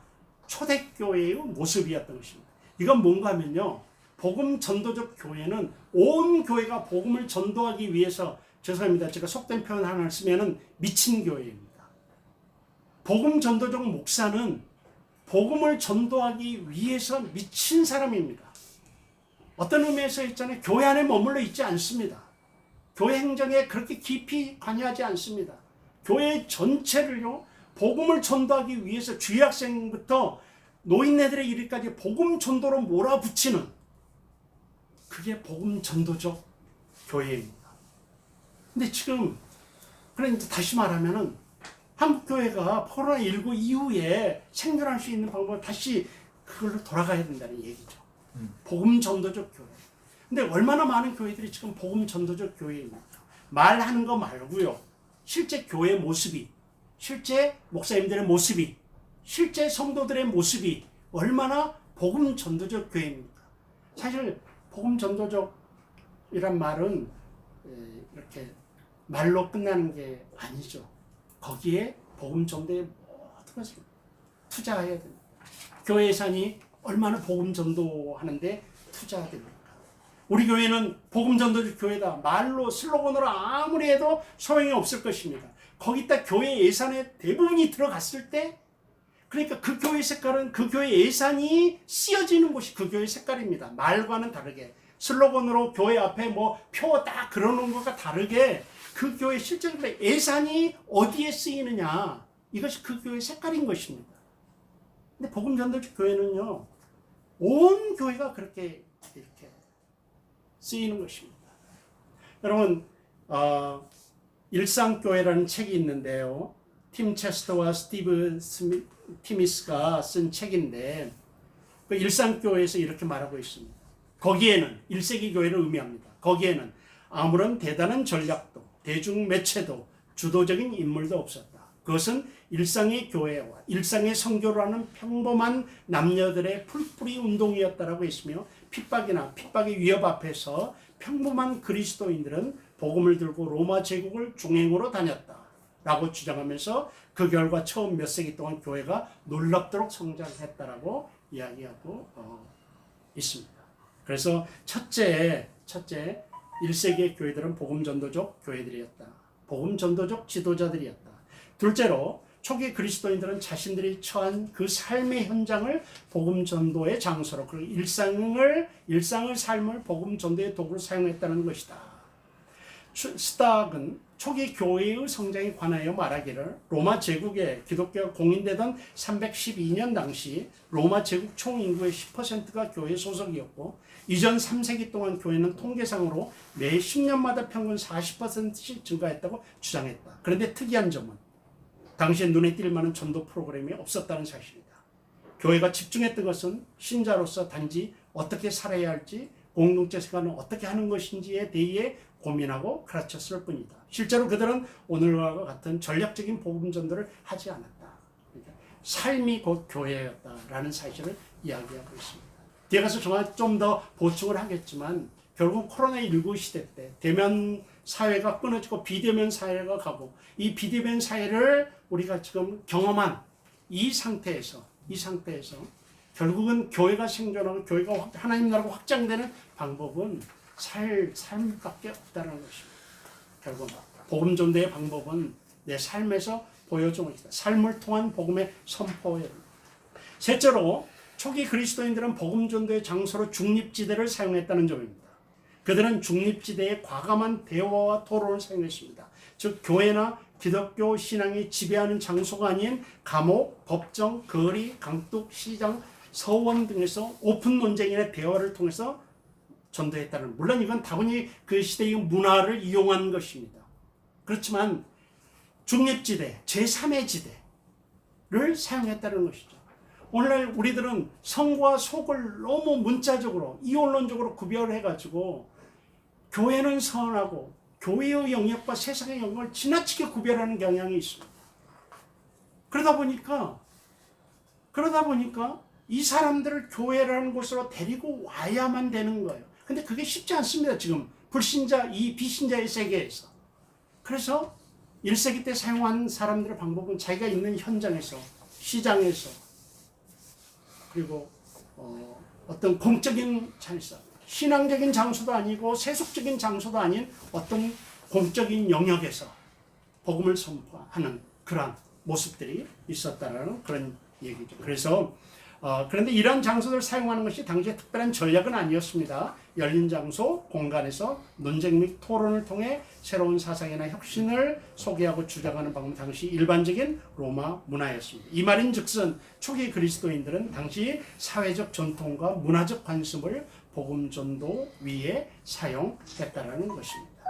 Speaker 3: 초대교회의 모습이었던 것입니다. 이건 뭔가 하면요, 복음 전도적 교회는 온 교회가 복음을 전도하기 위해서, 죄송합니다, 제가 속된 표현 하나를 쓰면은 미친 교회입니다. 복음 전도적 목사는 복음을 전도하기 위해서 미친 사람입니다. 어떤 의미에서 있잖아요. 교회 안에 머물러 있지 않습니다. 교회 행정에 그렇게 깊이 관여하지 않습니다. 교회 전체를요, 복음을 전도하기 위해서 주일학생부터 노인네들에 이르기까지 복음 전도로 몰아붙이는, 그게 복음 전도적 교회입니다. 근데 지금, 그러니까 다시 말하면은 한국교회가 코로나19 이후에 생존할 수 있는 방법을 다시 그걸로 돌아가야 된다는 얘기죠. 복음 전도적 교회. 근데 얼마나 많은 교회들이 지금 복음 전도적 교회입니까? 말하는 거 말고요. 실제 교회 모습이, 실제 목사님들의 모습이, 실제 성도들의 모습이 얼마나 복음 전도적 교회입니까? 사실 복음 전도적이란 말은 이렇게 말로 끝나는 게 아니죠. 거기에 복음 전도에 모든 것을 투자해야 됩니다. 교회 예산이 얼마나 복음 전도하는데 투자됩니까? 우리 교회는 복음 전도적 교회다. 말로 슬로건으로 아무리 해도 소용이 없을 것입니다. 거기다 교회 예산의 대부분이 들어갔을 때, 그러니까 그 교회 색깔은 그 교회 예산이 쓰여지는 곳이 그 교회 색깔입니다. 말과는 다르게 슬로건으로 교회 앞에 뭐 표 딱 그려놓은 것과 다르게 그 교회 실제로 예산이 어디에 쓰이느냐, 이것이 그 교회 색깔인 것입니다. 근데 복음 전도적 교회는요, 온 교회가 그렇게 이렇게 쓰이는 것입니다. 여러분, 일상교회라는 책이 있는데요, 팀 체스터와 스티브 티미스가 쓴 책인데, 그 일상교회에서 이렇게 말하고 있습니다. 거기에는 1세기 교회를 의미합니다. 거기에는 아무런 대단한 전략도, 대중 매체도, 주도적인 인물도 없었다. 그것은 일상의 교회와 일상의 선교라는 평범한 남녀들의 풀뿌리 운동이었다라고 했으며, 핍박의 위협 앞에서 평범한 그리스도인들은 복음을 들고 로마 제국을 중행으로 다녔다 라고 주장하면서 그 결과 처음 몇 세기 동안 교회가 놀랍도록 성장했다라고 이야기하고 있습니다. 그래서 첫째 1세기의 교회들은 복음 전도적 교회들이었다. 복음 전도적 지도자들이었다. 둘째로 초기 그리스도인들은 자신들이 처한 그 삶의 현장을 복음 전도의 장소로, 그리고 삶을 복음 전도의 도구로 사용했다는 것이다. 스탁은 초기 교회의 성장에 관하여 말하기를 로마 제국에 기독교가 공인되던 312년 당시 로마 제국 총 인구의 10%가 교회 소속이었고, 이전 3세기 동안 교회는 통계상으로 매 10년마다 평균 40%씩 증가했다고 주장했다. 그런데 특이한 점은 당시에 눈에 띌 만한 전도 프로그램이 없었다는 사실이다. 교회가 집중했던 것은 신자로서 단지 어떻게 살아야 할지, 공동체 생활은 어떻게 하는 것인지에 대해 고민하고 가르쳤을 뿐이다. 실제로 그들은 오늘과 같은 전략적인 복음 전도를 하지 않았다. 그러니까 삶이 곧 교회였다라는 사실을 이야기하고 있습니다. 뒤에 가서 좀 더 보충을 하겠지만, 결국 코로나19 시대 때 대면 사회가 끊어지고 비대면 사회가 가고, 이 비대면 사회를 우리가 지금 경험한 이 상태에서 결국은 교회가 생존하고 교회가 하나님 나라가 확장되는 방법은 삶밖에 없다는 것입니다. 결국 복음 전도의 방법은 내 삶에서 보여주는 것이다. 삶을 통한 복음의 선포예요. 셋째로 초기 그리스도인들은 복음 전도의 장소로 중립지대를 사용했다는 점입니다. 그들은 중립지대에 과감한 대화와 토론을 사용했습니다. 즉 교회나 기독교 신앙이 지배하는 장소가 아닌 감옥, 법정, 거리, 강둑, 시장, 서원 등에서 오픈 논쟁이나 대화를 통해서 전도했다는, 물론 이건 다분히 그 시대의 문화를 이용한 것입니다. 그렇지만 중립지대, 제3의 지대를 사용했다는 것이죠. 오늘날 우리들은 성과 속을 너무 문자적으로 이원론적으로 구별해가지고 교회는 선하고 교회의 영역과 세상의 영역을 지나치게 구별하는 경향이 있습니다. 그러다 보니까 이 사람들을 교회라는 곳으로 데리고 와야만 되는 거예요. 근데 그게 쉽지 않습니다. 지금 불신자, 이 비신자의 세계에서. 그래서 1세기 때 사용한 사람들의 방법은 자기가 있는 현장에서, 시장에서, 그리고 어떤 공적인 장소, 신앙적인 장소도 아니고 세속적인 장소도 아닌 어떤 공적인 영역에서 복음을 선포하는 그러한 모습들이 있었다는 그런 얘기죠. 그래서 그런데 이런 장소들을 사용하는 것이 당시에 특별한 전략은 아니었습니다. 열린 장소, 공간에서 논쟁 및 토론을 통해 새로운 사상이나 혁신을 소개하고 주장하는 방법은 당시 일반적인 로마 문화였습니다. 이 말인즉슨 초기 그리스도인들은 당시 사회적 전통과 문화적 관습을 복음 전도 위에 사용했다라는 것입니다.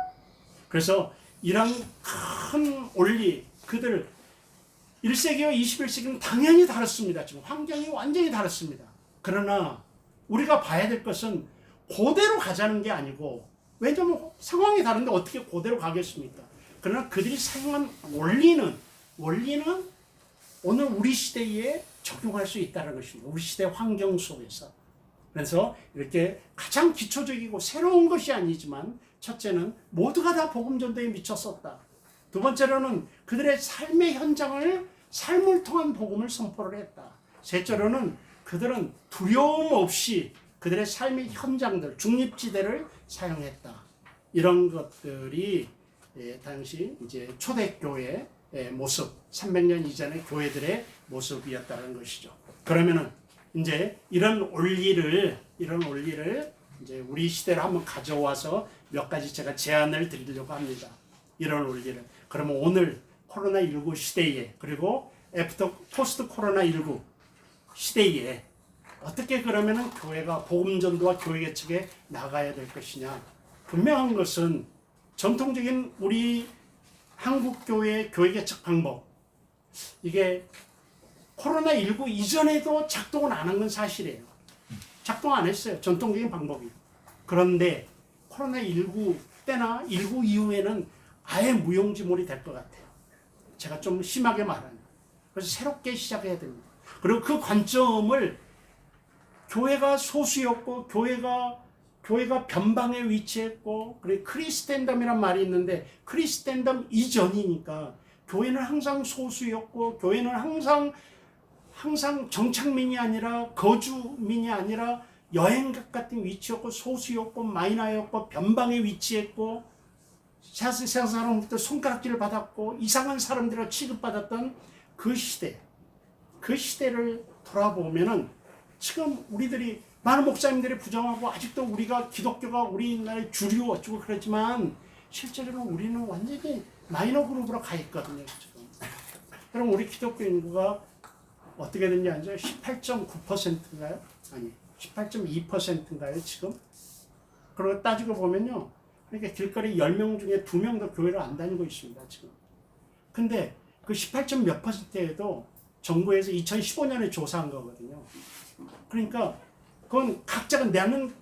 Speaker 3: 그래서 이런 큰 원리, 그들 1세기와 21세기는 당연히 다릅니다. 지금 환경이 완전히 다릅니다. 그러나 우리가 봐야 될 것은 그대로 가자는 게 아니고, 왜냐하면 상황이 다른데 어떻게 그대로 가겠습니까? 그러나 그들이 사용한 원리는 오늘 우리 시대에 적용할 수 있다는 것입니다. 우리 시대 환경 속에서. 그래서 이렇게 가장 기초적이고 새로운 것이 아니지만, 첫째는 모두가 다 복음 전도에 미쳤었다. 두 번째로는 그들의 삶의 현장을 삶을 통한 복음을 선포를 했다. 셋째로는 그들은 두려움 없이 그들의 삶의 현장들, 중립지대를 사용했다. 이런 것들이 당시 이제 초대교회의 모습, 300년 이전의 교회들의 모습이었다는 것이죠. 그러면은 이제 이런 원리를 이제 우리 시대로 한번 가져와서 몇 가지 제가 제안을 드리려고 합니다. 이런 원리를. 그러면 오늘 코로나19 시대에, 그리고 포스트 코로나19 시대에 어떻게 그러면은 교회가 복음 전도와 교회 개척에 나가야 될 것이냐. 분명한 것은 전통적인 우리 한국 교회의 교회 개척 방법, 이게 코로나19 이전에도 작동을 안 한 건 사실이에요. 작동 안 했어요. 전통적인 방법이. 그런데 코로나19 때나 19 이후에는 아예 무용지물이 될 것 같아요. 제가 좀 심하게 말하면. 그래서 새롭게 시작해야 됩니다. 그리고 그 관점을 교회가 소수였고, 교회가 변방에 위치했고, 그리고 크리스텐덤이란 말이 있는데, 크리스텐덤 이전이니까 교회는 항상 소수였고, 교회는 항상 정착민이 아니라, 거주민이 아니라 여행각 같은 위치였고 소수였고 마이너였고 변방에 위치했고 세상 사람부터 손가락질을 받았고 이상한 사람들로 취급받았던 그 시대, 그 시대를 돌아보면은 지금 우리들이 많은 목사님들이 부정하고 아직도 우리가 기독교가 우리나라의 주류 어쩌고 그렇지만 실제로는 우리는 완전히 마이너 그룹으로 가 있거든요. 지금. 그럼 우리 기독교 인구가 어떻게 됐냐 이제 18.9%인가요? 아니 18.2%인가요 지금? 그리고 따지고 보면요, 그러니까 길거리 10명 중에 2명도 교회를 안 다니고 있습니다 지금. 근데 그 18. 몇 %에도 정부에서 2015년에 조사한 거거든요. 그러니까 그건 각자가 나는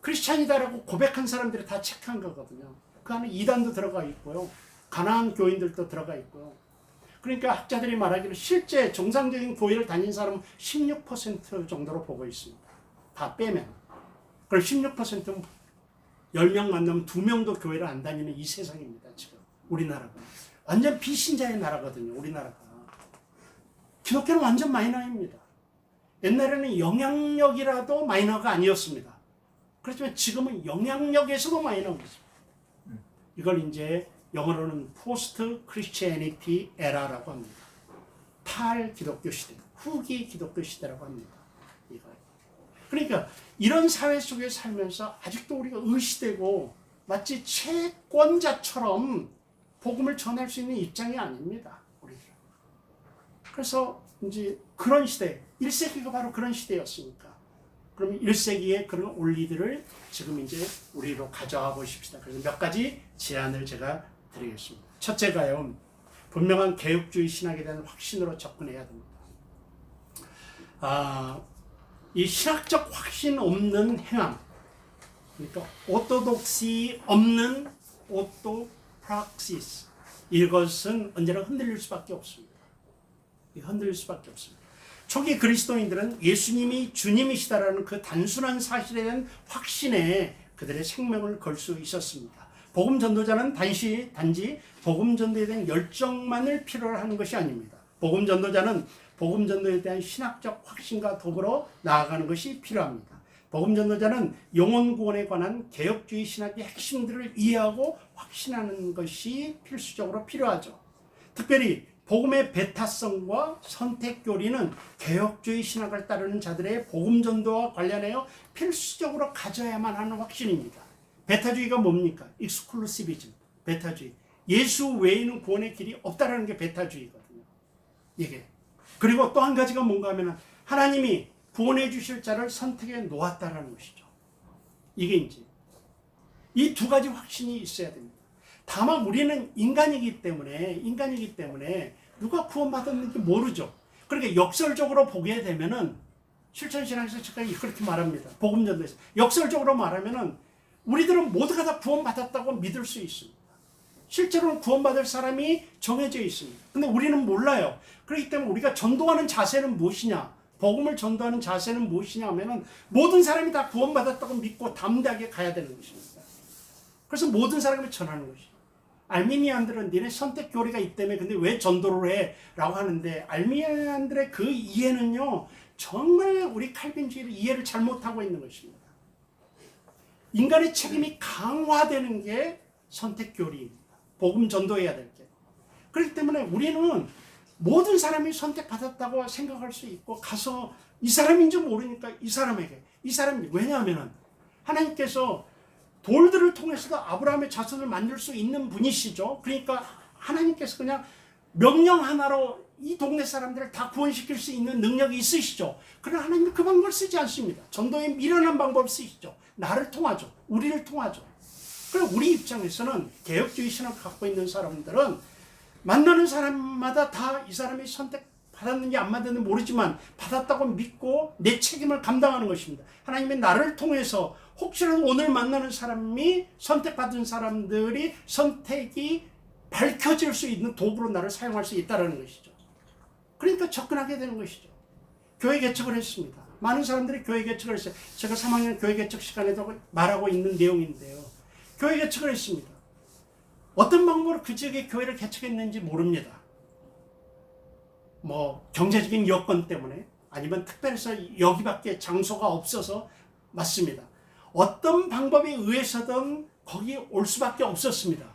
Speaker 3: 크리스찬이다라고 고백한 사람들이 다 체크한 거거든요. 그 안에 이단도 들어가 있고요, 가난한 교인들도 들어가 있고요. 그러니까 학자들이 말하기로 실제 정상적인 교회를 다닌 사람은 16% 정도로 보고 있습니다. 다 빼면. 그럼 16%는 10명 만나면 2명도 교회를 안 다니는 이 세상입니다. 지금 우리나라가. 완전 비신자의 나라거든요. 우리나라가. 기독교는 완전 마이너입니다. 옛날에는 영향력이라도 마이너가 아니었습니다. 그렇지만 지금은 영향력에서도 마이너가 있습니다. 이걸 이제 영어로는 포스트 크리스티애니티 에라라고 합니다. 탈 기독교 시대, 후기 기독교 시대라고 합니다. 이거. 그러니까 이런 사회 속에 살면서 아직도 우리가 의시되고 마치 채권자처럼 복음을 전할 수 있는 입장이 아닙니다. 우리가. 그래서 이제 그런 시대, 1세기가 바로 그런 시대였으니까. 그러면 1세기의 그런 원리들을 지금 이제 우리로 가져와 보십시다. 그래서 몇 가지 제안을 제가 드리겠습니다. 첫째가요, 분명한 개혁주의 신학에 대한 확신으로 접근해야 됩니다. 이 신학적 확신 없는 행함, 그러니까 오토독시 없는 오토프락시스, 이것은 언제나 흔들릴 수밖에 없습니다. 흔들릴 수밖에 없습니다. 초기 그리스도인들은 예수님이 주님이시다라는 그 단순한 사실에 대한 확신에 그들의 생명을 걸 수 있었습니다. 복음 전도자는 단지 복음 전도에 대한 열정만을 필요로 하는 것이 아닙니다. 복음 전도자는 복음 전도에 대한 신학적 확신과 더불어 나아가는 것이 필요합니다. 복음 전도자는 영혼 구원에 관한 개혁주의 신학의 핵심들을 이해하고 확신하는 것이 필수적으로 필요하죠. 특별히 복음의 배타성과 선택 교리는 개혁주의 신학을 따르는 자들의 복음 전도와 관련하여 필수적으로 가져야만 하는 확신입니다. 배타주의가 뭡니까? 익스클루시비즘, 배타주의. 예수 외에는 구원의 길이 없다라는 게 배타주의거든요. 이게. 그리고 또 한 가지가 뭔가 하면 하나님이 구원해 주실 자를 선택해 놓았다라는 것이죠. 이게 이제 이 두 가지 확신이 있어야 됩니다. 다만 우리는 인간이기 때문에 누가 구원받았는지 모르죠. 그러니까 역설적으로 보게 되면은 실천신학에서 제가 그렇게 말합니다. 복음전도에서 역설적으로 말하면은 우리들은 모두가 다 구원받았다고 믿을 수 있습니다. 실제로는 구원받을 사람이 정해져 있습니다. 근데 우리는 몰라요. 그렇기 때문에 우리가 전도하는 자세는 무엇이냐? 복음을 전도하는 자세는 무엇이냐 하면은 모든 사람이 다 구원받았다고 믿고 담대하게 가야 되는 것입니다. 그래서 모든 사람이 전하는 것이죠. 알미니안들은 니네 선택 교리가 있다며 근데 왜 전도를 해? 라고 하는데 알미니안들의 그 이해는요, 정말 우리 칼빈주의를 이해를 잘못하고 있는 것입니다. 인간의 책임이 강화되는 게 선택 교리입니다. 복음 전도해야 될 게. 그렇기 때문에 우리는 모든 사람이 선택받았다고 생각할 수 있고 가서 이 사람인지 모르니까 이 사람에게 왜냐하면 하나님께서 돌들을 통해서도 아브라함의 자손을 만들 수 있는 분이시죠. 그러니까 하나님께서 그냥 명령 하나로 이 동네 사람들을 다 구원시킬 수 있는 능력이 있으시죠. 그러나 하나님은 그 방법을 쓰지 않습니다. 전도의 미련한 방법을 쓰시죠. 나를 통하죠. 우리를 통하죠. 그럼 우리 입장에서는 개혁주의 신학을 갖고 있는 사람들은 만나는 사람마다 다 이 사람이 선택받았는지 안 받았는지 모르지만 받았다고 믿고 내 책임을 감당하는 것입니다. 하나님이 나를 통해서 혹시라도 오늘 만나는 사람이 선택받은 사람들이 선택이 밝혀질 수 있는 도구로 나를 사용할 수 있다는 것이죠. 그러니까 접근하게 되는 것이죠. 교회 개척을 했습니다. 많은 사람들이 교회 개척을 했어요. 제가 3학년 교회 개척 시간에도 말하고 있는 내용인데요. 교회 개척을 했습니다. 어떤 방법으로 그 지역에 교회를 개척했는지 모릅니다. 뭐 경제적인 여건 때문에 아니면 특별해서 여기밖에 장소가 없어서 맞습니다. 어떤 방법에 의해서든 거기 올 수밖에 없었습니다.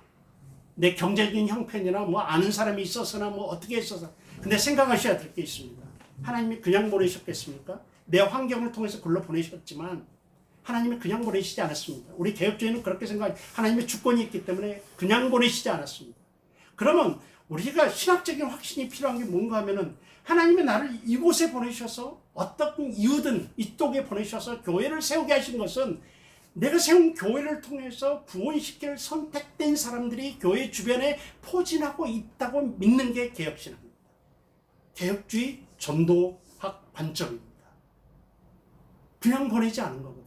Speaker 3: 내 경제적인 형편이나 뭐 아는 사람이 있어서나 뭐 어떻게 했어서. 근데 생각하셔야 될 게 있습니다. 하나님이 그냥 보내셨겠습니까? 내 환경을 통해서 글로 보내셨지만 하나님이 그냥 보내시지 않았습니다. 우리 개혁주의는 그렇게 생각해요. 하나님의 주권이 있기 때문에 그냥 보내시지 않았습니다. 그러면 우리가 신학적인 확신이 필요한 게 뭔가 하면은 하나님이 나를 이곳에 보내셔서 어떤 이유든 이쪽에 보내셔서 교회를 세우게 하신 것은 내가 세운 교회를 통해서 구원시킬 선택된 사람들이 교회 주변에 포진하고 있다고 믿는 게 개혁신학입니다. 개혁주의 전도학 관점입니다. 그냥 보내지 않은 거거든요.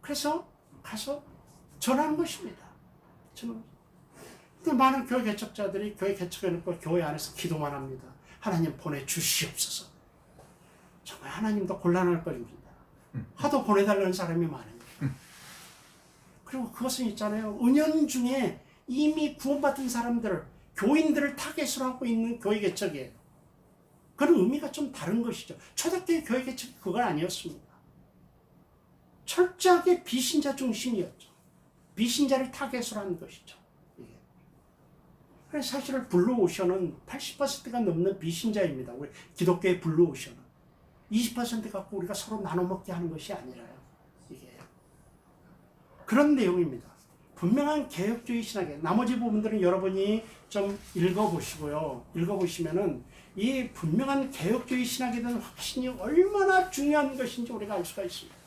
Speaker 3: 그래서 가서 전하는 것입니다. 근데 많은 교회 개척자들이 교회 개척해놓고 교회 안에서 기도만 합니다. 하나님 보내주시옵소서. 정말 하나님도 곤란할 것입니다. 하도 보내달라는 사람이 많으니까. 그리고 그것은 있잖아요. 은연중에 이미 구원받은 사람들을, 교인들을 타겟으로 하고 있는 교회 개척이에요. 그런 의미가 좀 다른 것이죠. 초대교회 교회 개척이 그건 아니었습니다. 철저하게 비신자 중심이었죠. 비신자를 타겟으로 하는 것이죠. 그래서 사실 블루오션은 80%가 넘는 비신자입니다. 우리 기독교의 블루오션은 20% 갖고 우리가 서로 나눠 먹게 하는 것이 아니라요. 이게 그런 내용입니다. 분명한 개혁주의 신학의 나머지 부분들은 여러분이 좀 읽어보시고요. 읽어보시면은 이 분명한 개혁주의 신학에 대한 확신이 얼마나 중요한 것인지 우리가 알 수가 있습니다.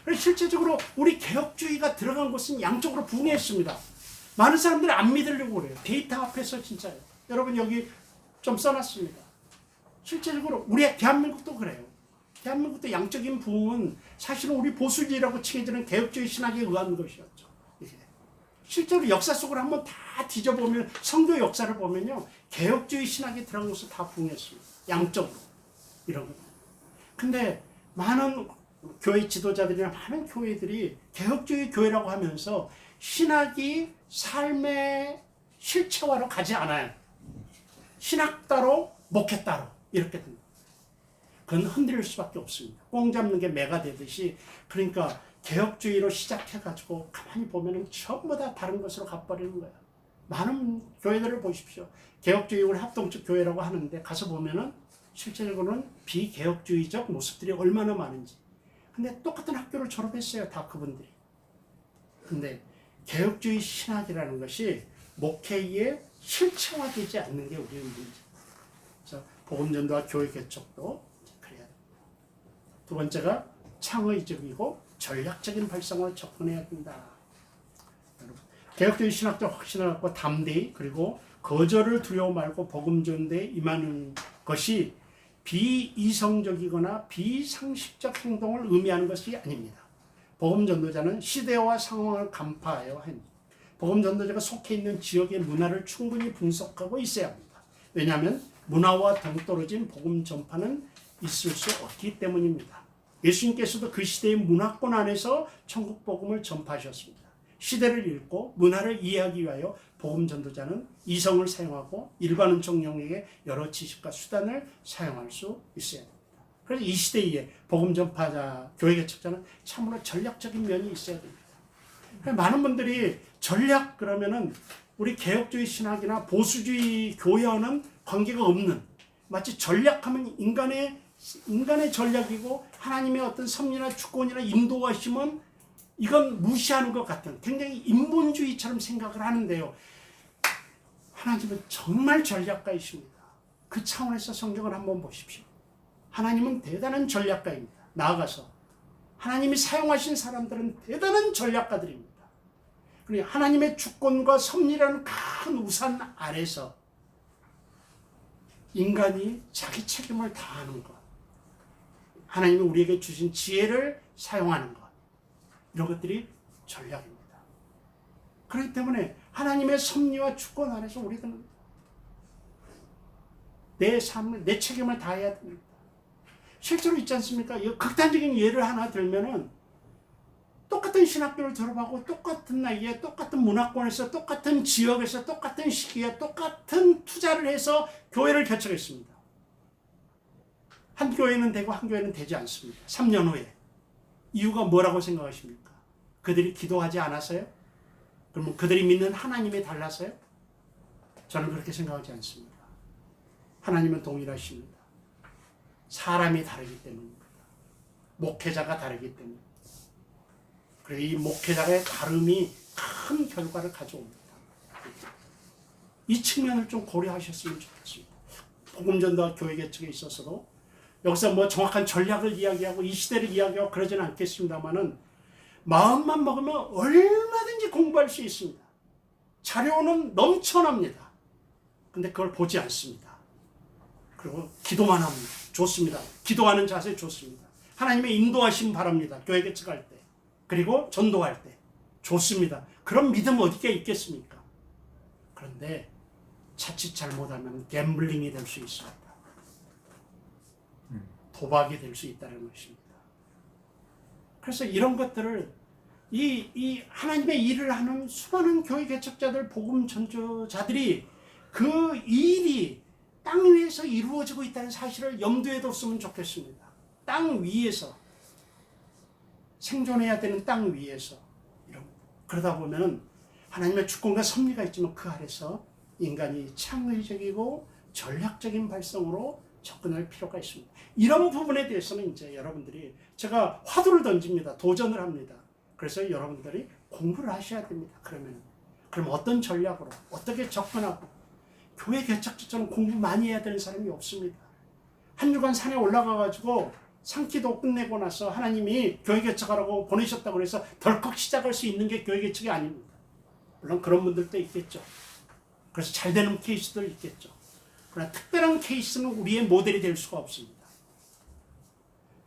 Speaker 3: 그래서 실제적으로 우리 개혁주의가 들어간 곳은 양쪽으로 붕괴했습니다. 많은 사람들이 안 믿으려고 그래요. 데이터 앞에서 진짜요. 여러분 여기 좀 써놨습니다. 실제적으로 우리 대한민국도 그래요. 대한민국도 양적인 부흥은 사실은 우리 보수주의라고 칭해지는 개혁주의 신학에 의한 것이었죠. 이게. 실제로 역사 속을 한번 다 뒤져보면 성교 역사를 보면요. 개혁주의 신학에 들어간 것을 다 부흥했습니다. 양적으로. 이런 거. 근데 많은 교회 지도자들이나 많은 교회들이 개혁주의 교회라고 하면서 신학이 삶의 실체화로 가지 않아요. 신학 따로 목회 따로 이렇게 됩니다. 그건 흔들릴 수밖에 없습니다. 꽁 잡는 게 매가 되듯이. 그러니까 개혁주의로 시작해가지고 가만히 보면 전부 다 다른 것으로 가버리는 거예요. 많은 교회들을 보십시오. 개혁주의 우리 합동적 교회라고 하는데 가서 보면은 실제적으로는 비개혁주의적 모습들이 얼마나 많은지. 근데 똑같은 학교를 졸업했어요. 다 그분들이. 근데 개혁주의 신학이라는 것이 목회에 실체화되지 않는 게 우리의 문제. 그래서 복음전도와 교회 개척도 그래야 됩니다. 두 번째가 창의적이고 전략적인 발상으로 접근해야 된다. 여러분, 개혁주의 신학적 확신을 갖고 담대히 그리고 거절을 두려워 말고 복음전도에 임하는 것이 비이성적이거나 비상식적 행동을 의미하는 것이 아닙니다. 복음전도자는 시대와 상황을 간파하여 복음전도자가 속해 있는 지역의 문화를 충분히 분석하고 있어야 합니다. 왜냐하면 문화와 동떨어진 복음 전파는 있을 수 없기 때문입니다. 예수님께서도 그 시대의 문화권 안에서 천국 복음을 전파하셨습니다. 시대를 읽고 문화를 이해하기 위하여 복음 전도자는 이성을 사용하고 일반 은총 영역의 여러 지식과 수단을 사용할 수 있어야 합니다. 그래서 이 시대에 복음 전파자, 교회 개척자는 참으로 전략적인 면이 있어야 됩니다. 많은 분들이 전략 그러면은 우리 개혁주의 신학이나 보수주의 교회와는 관계가 없는, 마치 전략하면 인간의 전략이고 하나님의 어떤 섭리나 주권이나 인도하심은 이건 무시하는 것 같은 굉장히 인본주의처럼 생각을 하는데요. 하나님은 정말 전략가이십니다. 그 차원에서 성경을 한번 보십시오. 하나님은 대단한 전략가입니다. 나아가서 하나님이 사용하신 사람들은 대단한 전략가들입니다. 그리고 하나님의 주권과 섭리라는 큰 우산 아래서 인간이 자기 책임을 다하는 것, 하나님이 우리에게 주신 지혜를 사용하는 것, 이런 것들이 전략입니다. 그렇기 때문에 하나님의 섭리와 주권 아래서 우리들은 내 삶을, 내 책임을 다해야 됩니다. 실제로 있지 않습니까? 이 극단적인 예를 하나 들면은 똑같은 신학교를 졸업하고 똑같은 나이에 똑같은 문화권에서 똑같은 지역에서 똑같은 시기에 똑같은 투자를 해서 교회를 개척했습니다. 한 교회는 되고 한 교회는 되지 않습니다. 3년 후에. 이유가 뭐라고 생각하십니까? 그들이 기도하지 않았어요? 그러면 그들이 믿는 하나님이 달라서요? 저는 그렇게 생각하지 않습니다. 하나님은 동일하십니다. 사람이 다르기 때문입니다. 목회자가 다르기 때문입니다. 그래서 이 목회자의 다름이 큰 결과를 가져옵니다. 이 측면을 좀 고려하셨으면 좋겠습니다. 복음전도와 교회 개척에 있어서도 여기서 뭐 정확한 전략을 이야기하고 이 시대를 이야기하고 그러지는 않겠습니다만은 마음만 먹으면 얼마든지 공부할 수 있습니다. 자료는 넘쳐납니다. 근데 그걸 보지 않습니다. 그리고 기도만 합니다. 좋습니다. 기도하는 자세 좋습니다. 하나님의 인도하심 바랍니다. 교회 개척할 때. 그리고 전도할 때. 좋습니다. 그런 믿음 어디에 있겠습니까? 그런데 자칫 잘못하면 갬블링이 될 수 있습니다. 도박이 될 수 있다는 것입니다. 그래서 이런 것들을 이 하나님의 일을 하는 수많은 교회 개척자들, 복음 전도자들이 그 일이 땅 위에서 이루어지고 있다는 사실을 염두에 뒀으면 좋겠습니다. 땅 위에서 생존해야 되는 땅 위에서 그러다 보면은 하나님의 주권과 섭리가 있지만 그 아래서 인간이 창의적이고 전략적인 발성으로 접근할 필요가 있습니다. 이런 부분에 대해서는 이제 여러분들이 제가 화두를 던집니다. 도전을 합니다. 그래서 여러분들이 공부를 하셔야 됩니다. 그럼 어떤 전략으로 어떻게 접근하고 교회 개척자처럼 공부 많이 해야 되는 사람이 없습니다. 한 주간 산에 올라가가지고 산기도 끝내고 나서 하나님이 교회 개척하라고 보내셨다고 해서 덜컥 시작할 수 있는 게 교회 개척이 아닙니다. 물론 그런 분들도 있겠죠. 그래서 잘 되는 케이스도 있겠죠. 그러나 특별한 케이스는 우리의 모델이 될 수가 없습니다.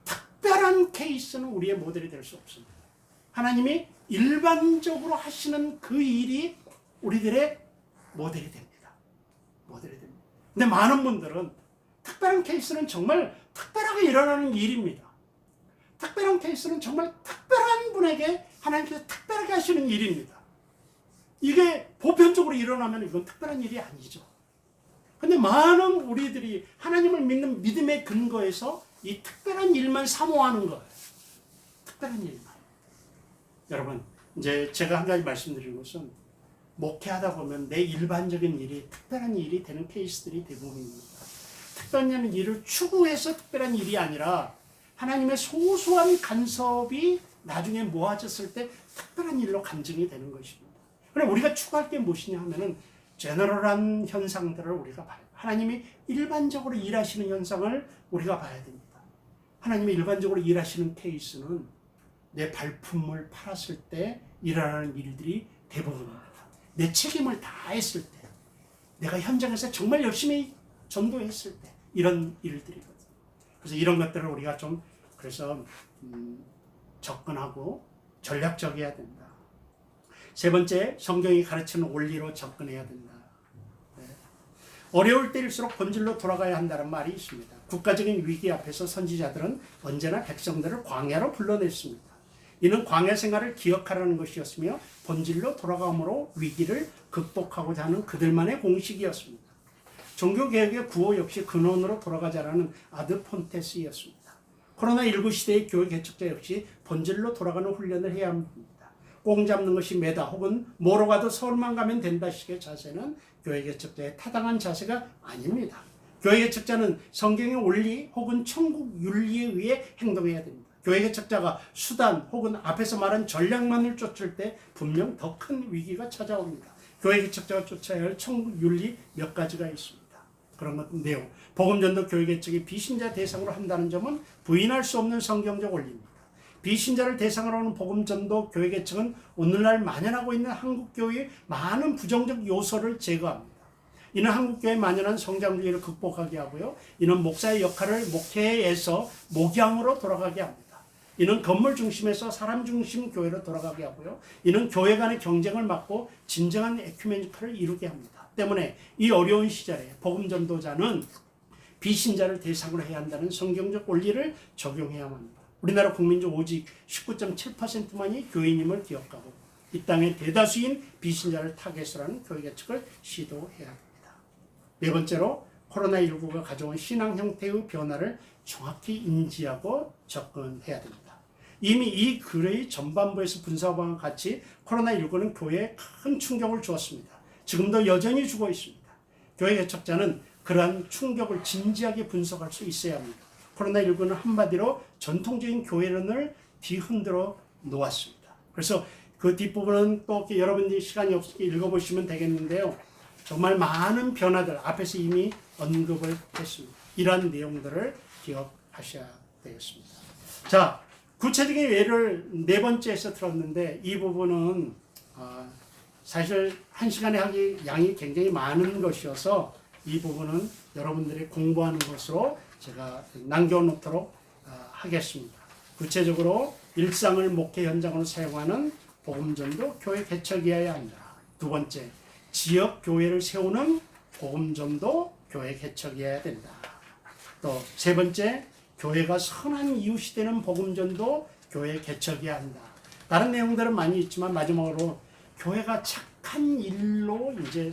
Speaker 3: 특별한 케이스는 우리의 모델이 될 수 없습니다. 하나님이 일반적으로 하시는 그 일이 우리들의 모델이 됩니다. 모델이 됩니다. 근데 많은 분들은 특별한 케이스는 정말 특별하게 일어나는 일입니다. 특별한 케이스는 정말 특별한 분에게 하나님께서 특별하게 하시는 일입니다. 이게 보편적으로 일어나면 이건 특별한 일이 아니죠. 근데 많은 우리들이 하나님을 믿는 믿음의 근거에서 이 특별한 일만 사모하는 거예요. 특별한 일만. 여러분, 이제 제가 한 가지 말씀드리는 것은 목회하다 보면 내 일반적인 일이 특별한 일이 되는 케이스들이 대부분입니다. 특별한 일을 추구해서 특별한 일이 아니라 하나님의 소소한 간섭이 나중에 모아졌을 때 특별한 일로 간증이 되는 것입니다. 그럼 우리가 추구할 게 무엇이냐 하면은 제너럴한 현상들을 우리가 봐요. 하나님이 일반적으로 일하시는 현상을 우리가 봐야 됩니다. 하나님이 일반적으로 일하시는 케이스는 내 발품을 팔았을 때 일어나는 일들이 대부분입니다. 내 책임을 다했을 때, 내가 현장에서 정말 열심히 전도했을 때 이런 일들이거든요. 그래서 이런 것들을 우리가 좀 그래서 접근하고 전략적이어야 된다. 세 번째, 성경이 가르치는 원리로 접근해야 된다. 네. 어려울 때일수록 본질로 돌아가야 한다는 말이 있습니다. 국가적인 위기 앞에서 선지자들은 언제나 백성들을 광야로 불러냈습니다. 이는 광야 생활을 기억하라는 것이었으며 본질로 돌아감으로 위기를 극복하고자 하는 그들만의 공식이었습니다. 종교개혁의 구호 역시 근원으로 돌아가자라는 아드폰테스였습니다. 코로나19 시대의 교회 개척자 역시 본질로 돌아가는 훈련을 해야 합니다. 꽁 잡는 것이 매다 혹은 뭐로 가도 서울만 가면 된다 식의 자세는 교회 개척자의 타당한 자세가 아닙니다. 교회 개척자는 성경의 원리 혹은 천국 윤리에 의해 행동해야 됩니다. 교회 개척자가 수단 혹은 앞에서 말한 전략만을 쫓을 때 분명 더 큰 위기가 찾아옵니다. 교회 개척자가 쫓아야 할 천국 윤리 몇 가지가 있습니다. 그런 것 내용, 복음전도 교회 개척이 비신자 대상으로 한다는 점은 부인할 수 없는 성경적 원리입니다. 비신자를 대상으로 하는 복음전도 교회 개척은 오늘날 만연하고 있는 한국교회의 많은 부정적 요소를 제거합니다. 이는 한국교회의 만연한 성장주의를 극복하게 하고요. 이는 목사의 역할을 목회에서 목양으로 돌아가게 합니다. 이는 건물 중심에서 사람 중심 교회로 돌아가게 하고요. 이는 교회 간의 경쟁을 막고 진정한 에큐메니컬을 이루게 합니다. 때문에 이 어려운 시절에 복음 전도자는 비신자를 대상으로 해야 한다는 성경적 원리를 적용해야만 합니다. 우리나라 국민 중 오직 19.7%만이 교인임을 기억하고 이 땅의 대다수인 비신자를 타겟으로 하는 교회 개척을 시도해야 합니다. 네 번째로 코로나19가 가져온 신앙 형태의 변화를 정확히 인지하고 접근해야 됩니다. 이미 이 글의 전반부에서 분석한 것과 같이 코로나19는 교회에 큰 충격을 주었습니다. 지금도 여전히 주고 있습니다. 교회 개척자는 그러한 충격을 진지하게 분석할 수 있어야 합니다. 코로나19는 한마디로 전통적인 교회론을 뒤흔들어 놓았습니다. 그래서 그 뒷부분은 또 여러분들이 시간이 없으니 읽어보시면 되겠는데요. 정말 많은 변화들 앞에서 이미 언급을 했습니다. 이러한 내용들을 기억하셔야 되겠습니다. 자, 구체적인 예를 네 번째에서 들었는데 이 부분은 사실 한 시간에 하기 양이 굉장히 많은 것이어서 이 부분은 여러분들이 공부하는 것으로 제가 남겨놓도록 하겠습니다. 구체적으로 일상을 목회 현장으로 사용하는 복음전도 교회 개척이어야 한다. 두 번째, 지역 교회를 세우는 복음전도 교회 개척이어야 된다. 또 세 번째, 교회가 선한 이웃이 되는 복음전도 교회 개척이어야 한다. 다른 내용들은 많이 있지만 마지막으로 교회가 착한 일로 이제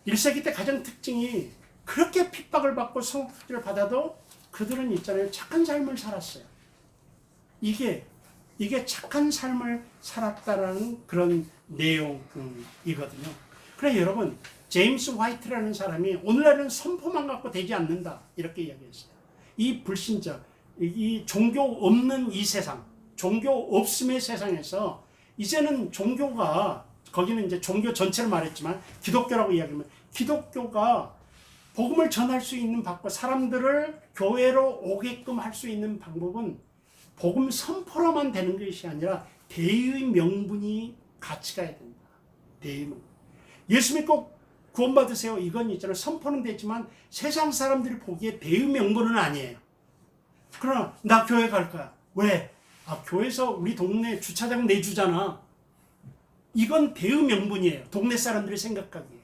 Speaker 3: 1세기 때 가장 특징이 그렇게 핍박을 받고 성폭질을 받아도 그들은 있잖아요. 착한 삶을 살았어요. 이게 착한 삶을 살았다라는 그런 내용이거든요. 그래 여러분, 제임스 화이트라는 사람이 오늘날은 선포만 갖고 되지 않는다 이렇게 이야기했어요. 이 불신자, 이 종교 없는 이 세상, 종교 없음의 세상에서 이제는 종교가, 거기는 이제 종교 전체를 말했지만 기독교라고 이야기하면 기독교가 복음을 전할 수 있는 방법, 사람들을 교회로 오게끔 할 수 있는 방법은 복음 선포로만 되는 것이 아니라 대의 명분이 같이 가야 된다. 대의 명분. 예수 믿고 구원받으세요. 이건 있잖아요. 선포는 되지만 세상 사람들이 보기에 대의 명분은 아니에요. 그러나 나 교회 갈 거야. 왜? 교회에서 우리 동네 주차장 내주잖아. 이건 대의 명분이에요. 동네 사람들이 생각하기에.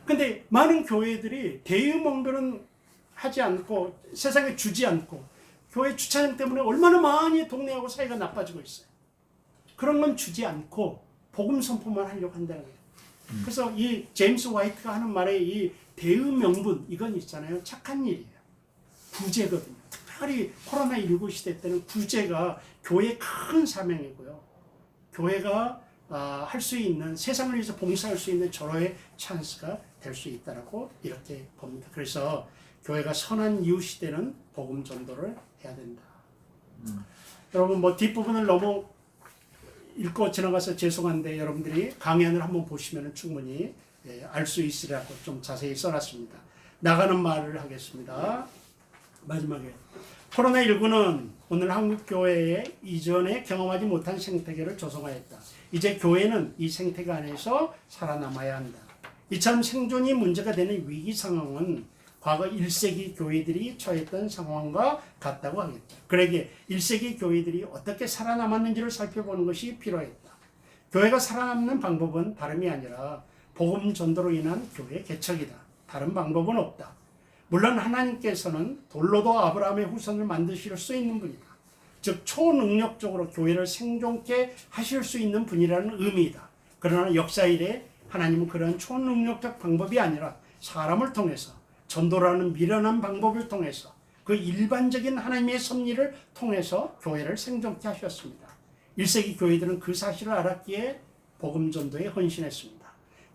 Speaker 3: 근데 많은 교회들이 대의 명분은 하지 않고 세상에 주지 않고 교회 주차장 때문에 얼마나 많이 동네하고 사이가 나빠지고 있어요. 그런 건 주지 않고 복음 선포만 하려고 한다는 거예요. 그래서 이 제임스 화이트가 하는 말에 이 대의 명분, 이건 있잖아요. 착한 일이에요. 구제거든요. 특별히 코로나19 시대 때는 구제가 교회의 큰 사명이고요. 교회가 할 수 있는, 세상을 위해서 봉사할 수 있는 절호의 찬스가 될 수 있다라고 이렇게 봅니다. 그래서 교회가 선한 이웃이 되는 복음 전도를 해야 된다. 여러분 뭐 뒷부분을 너무 읽고 지나가서 죄송한데 여러분들이 강연을 한번 보시면 충분히 알 수 있으리라고 좀 자세히 써놨습니다. 나가는 말을 하겠습니다. 마지막에 코로나19는 오늘 한국 교회에 이전에 경험하지 못한 생태계를 조성하였다. 이제 교회는 이 생태계 안에서 살아남아야 한다. 이처럼 생존이 문제가 되는 위기 상황은 과거 1세기 교회들이 처했던 상황과 같다고 하겠다. 그러기에 1세기 교회들이 어떻게 살아남았는지를 살펴보는 것이 필요했다. 교회가 살아남는 방법은 다름이 아니라 복음 전도로 인한 교회 개척이다. 다른 방법은 없다. 물론 하나님께서는 돌로도 아브라함의 후손을 만드실 수 있는 분이다. 즉 초능력적으로 교회를 생존케 하실 수 있는 분이라는 의미이다. 그러나 역사 이래 하나님은 그런 초능력적 방법이 아니라 사람을 통해서 전도라는 미련한 방법을 통해서 그 일반적인 하나님의 섭리를 통해서 교회를 생존케 하셨습니다. 1세기 교회들은 그 사실을 알았기에 복음 전도에 헌신했습니다.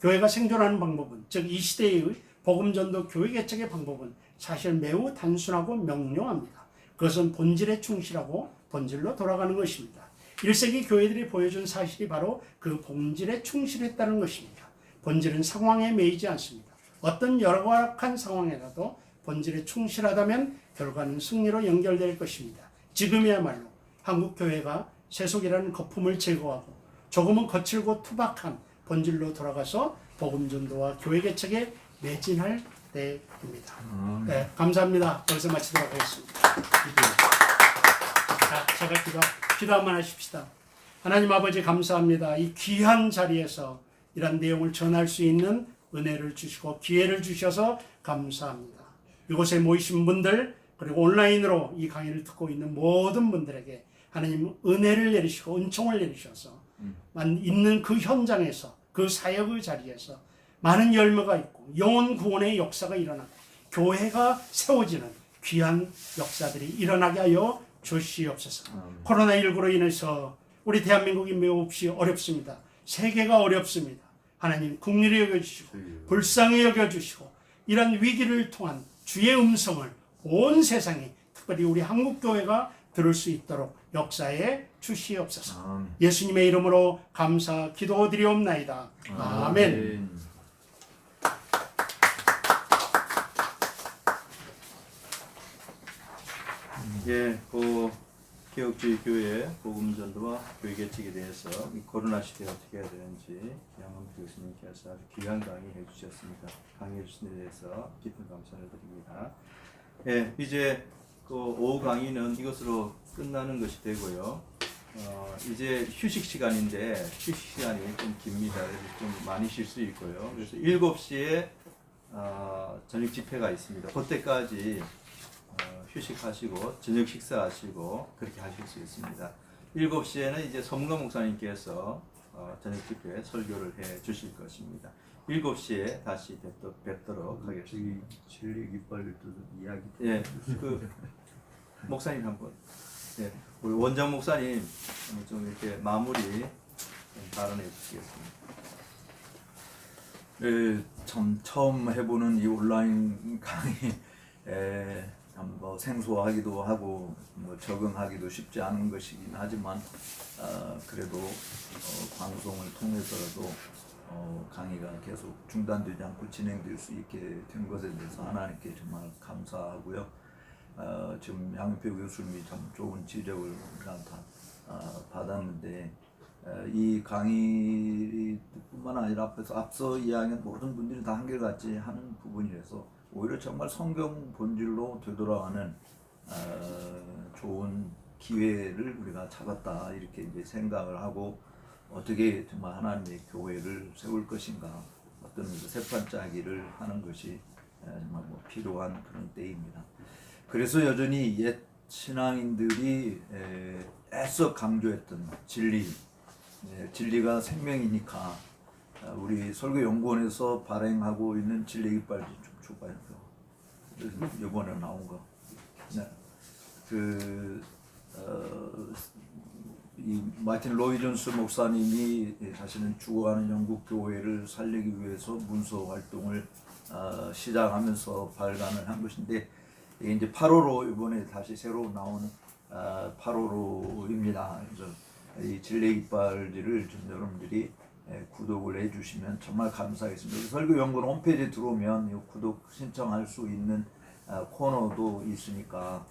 Speaker 3: 교회가 생존하는 방법은, 즉 이 시대의 복음 전도 교회 개척의 방법은 사실 매우 단순하고 명료합니다. 그것은 본질에 충실하고 본질로 돌아가는 것입니다. 1세기 교회들이 보여준 사실이 바로 그 본질에 충실했다는 것입니다. 본질은 상황에 매이지 않습니다. 어떤 열악한 상황에라도 본질에 충실하다면 결과는 승리로 연결될 것입니다. 지금이야말로 한국 교회가 세속이라는 거품을 제거하고 조금은 거칠고 투박한 본질로 돌아가서 복음 전도와 교회 개척에 매진할 때입니다. 네, 감사합니다. 여기서 마치도록 하겠습니다. 자, 제가 기도 한번 하십시다. 하나님 아버지 감사합니다. 이 귀한 자리에서 이런 내용을 전할 수 있는 은혜를 주시고 기회를 주셔서 감사합니다. 이곳에 모이신 분들 그리고 온라인으로 이 강의를 듣고 있는 모든 분들에게 하나님 은혜를 내리시고 은총을 내리셔서 있는 그 현장에서 그 사역의 자리에서 많은 열매가 있고 영혼 구원의 역사가 일어나고 교회가 세워지는 귀한 역사들이 일어나게 하여 주시옵소서. 코로나19로 인해서 우리 대한민국이 매우 없이 어렵습니다. 세계가 어렵습니다. 하나님 긍휼히 여겨주시고 불쌍히 여겨주시고 이런 위기를 통한 주의 음성을 온 세상이 특별히 우리 한국교회가 들을 수 있도록 역사에 주시옵소서. 예수님의 이름으로 감사 기도드리옵나이다. 아멘.
Speaker 1: 예, 개혁주의 교회 복음전도와 교회 개척에 대해서 이 코로나 시대에 어떻게 해야 되는지 양원표 교수님께서 아주 귀한 강의해 주셨습니다. 강의해 주신 데 대해서 깊은 감사를 드립니다. 예, 이제 오후 강의는 이것으로 끝나는 것이 되고요. 이제 휴식 시간인데 휴식 시간이 좀 깁니다. 그래서 좀 많이 쉴 수 있고요. 그래서 7시에 저녁 집회가 있습니다. 그때까지 휴식하시고 저녁 식사하시고 그렇게 하실 수 있습니다. 7시에는 이제 서문가 목사님께서 저녁 집회 설교를 해 주실 것입니다. 7시에 다시 뵙도록 하겠습니다.
Speaker 2: 진리 깃발을 뜯은 이야기.
Speaker 1: 예, 목사님 한번, 예, 우리 원장 목사님 좀 이렇게 마무리 발언해 주시겠습니다.
Speaker 2: 네, 참 처음 해보는 이 온라인 강의 참 생소하기도 하고 적응하기도 쉽지 않은 것이긴 하지만 그래도 방송을 통해서라도 강의가 계속 중단되지 않고 진행될 수 있게 된 것에 대해서 하나님께 정말 감사하고요. 지금 양표 교수님이 참 좋은 지적을 다 받았는데 이 강의뿐만 아니라 앞서 이야기한 모든 분들이 다 한결같이 하는 부분이라서 오히려 정말 성경 본질로 되돌아가는 좋은 기회를 우리가 찾았다 이렇게 이제 생각을 하고 어떻게 정말 하나님의 교회를 세울 것인가 어떤 새판짜기를 하는 것이 정말 필요한 그런 때입니다. 그래서 여전히 옛 신앙인들이 애써 강조했던 진리가 생명이니까 우리 설교연구원에서 발행하고 있는 진리 깃발 좀 줘봐요. 이번에 나온 거. 네. 이 마틴 로이 존스 목사님이 사실은 죽어가는 영국 교회를 살리기 위해서 문서 활동을 시작하면서 발간을 한 것인데 이게 이제 8호로 이번에 다시 새로 나온 8호로입니다. 그래서 이 진리 깃발들을 좀 여러분들이 구독을 해주시면 정말 감사하겠습니다. 설교연구원 홈페이지에 들어오면 구독 신청할 수 있는 코너도 있으니까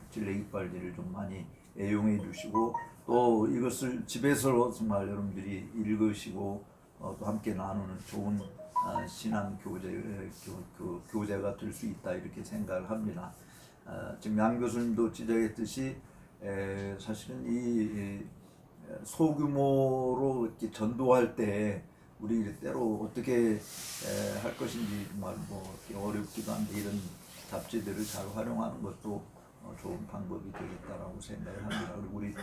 Speaker 2: 진리 깃발들을 좀 많이 애용해 주시고 또 이것을 집에서 정말 여러분들이 읽으시고 또 함께 나누는 좋은 신앙 교재가 될 수 있다 이렇게 생각을 합니다. 지금 양 교수님도 지적했듯이 사실은 이 소규모로 이렇게 전도할 때 우리 때로 어떻게 할 것인지 정말 어렵기도 한데 이런 잡지들을 잘 활용하는 것도 좋은 방법이 되겠다라고 생각을 합니다. 그리고 우리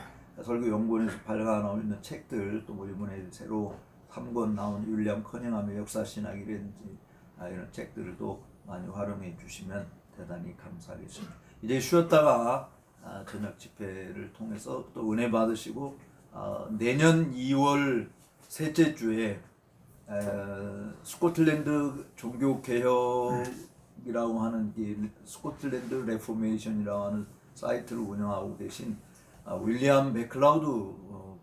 Speaker 2: 설교연구원에서 발간하고 있는 책들 또 이번에 새로 3권 나온 윌리엄 커닝함의 역사신학이라든지 이런 책들을 또 많이 활용해 주시면 대단히 감사하겠습니다. 이제 쉬었다가 저녁 집회를 통해서 또 은혜 받으시고 내년 2월 셋째 주에 스코틀랜드 종교개혁이라고 하는 이 스코틀랜드 레포메이션이라고 하는 사이트를 운영하고 계신 윌리엄 베클라우드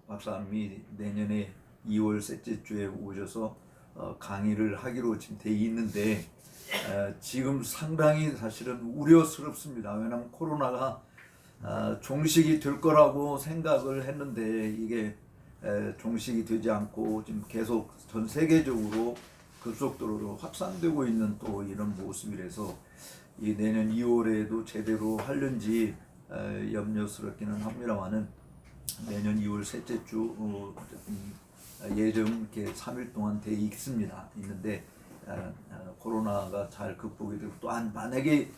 Speaker 2: 박사님이 내년에 2월 셋째 주에 오셔서 강의를 하기로 지금 돼 있는데 지금 상당히 사실은 우려스럽습니다. 왜냐하면 코로나가 종식이 될 거라고 생각을 했는데 이게 종식이 되지 않고 지금 계속 전 세계적으로 급속도로 확산되고 있는 또 이런 모습이라서 이 내년 2월에도 제대로 하려는지 염려스럽기는 합니다만은 내년 2월 셋째 주 예정 이렇게 3일 동안 돼 있는데 코로나가 잘 극복이 되고 또한 만약에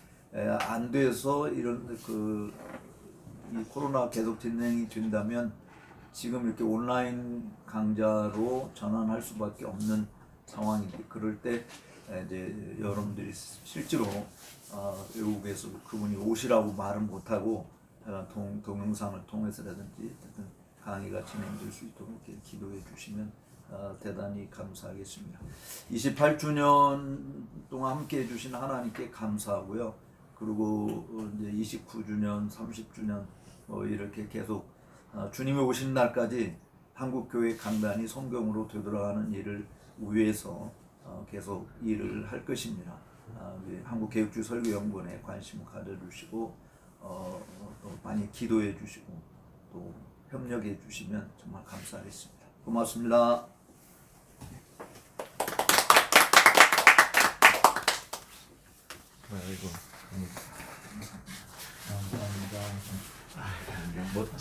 Speaker 2: 안 돼서 이런 이 코로나 계속 진행이 된다면 지금 이렇게 온라인 강좌로 전환할 수밖에 없는 상황인데 그럴 때 이제 여러분들이 실제로 외국에서 그분이 오시라고 말은 못하고 동영상을 통해서라든지 어떤 강의가 진행될 수 있도록 이렇게 기도해 주시면 대단히 감사하겠습니다. 28주년 동안 함께 해주신 하나님께 감사하고요. 그리고 이제 29주년, 30주년 이렇게 계속 주님이 오신 날까지 한국교회 강단이 성경으로 되돌아가는 일을 위해서 계속 일을 할 것입니다. 우리 한국개혁주의 설교연구원에 관심 가져주시고 또 많이 기도해 주시고 또 협력해 주시면 정말 감사하겠습니다. 고맙습니다.
Speaker 4: 아이고. 감사합니다.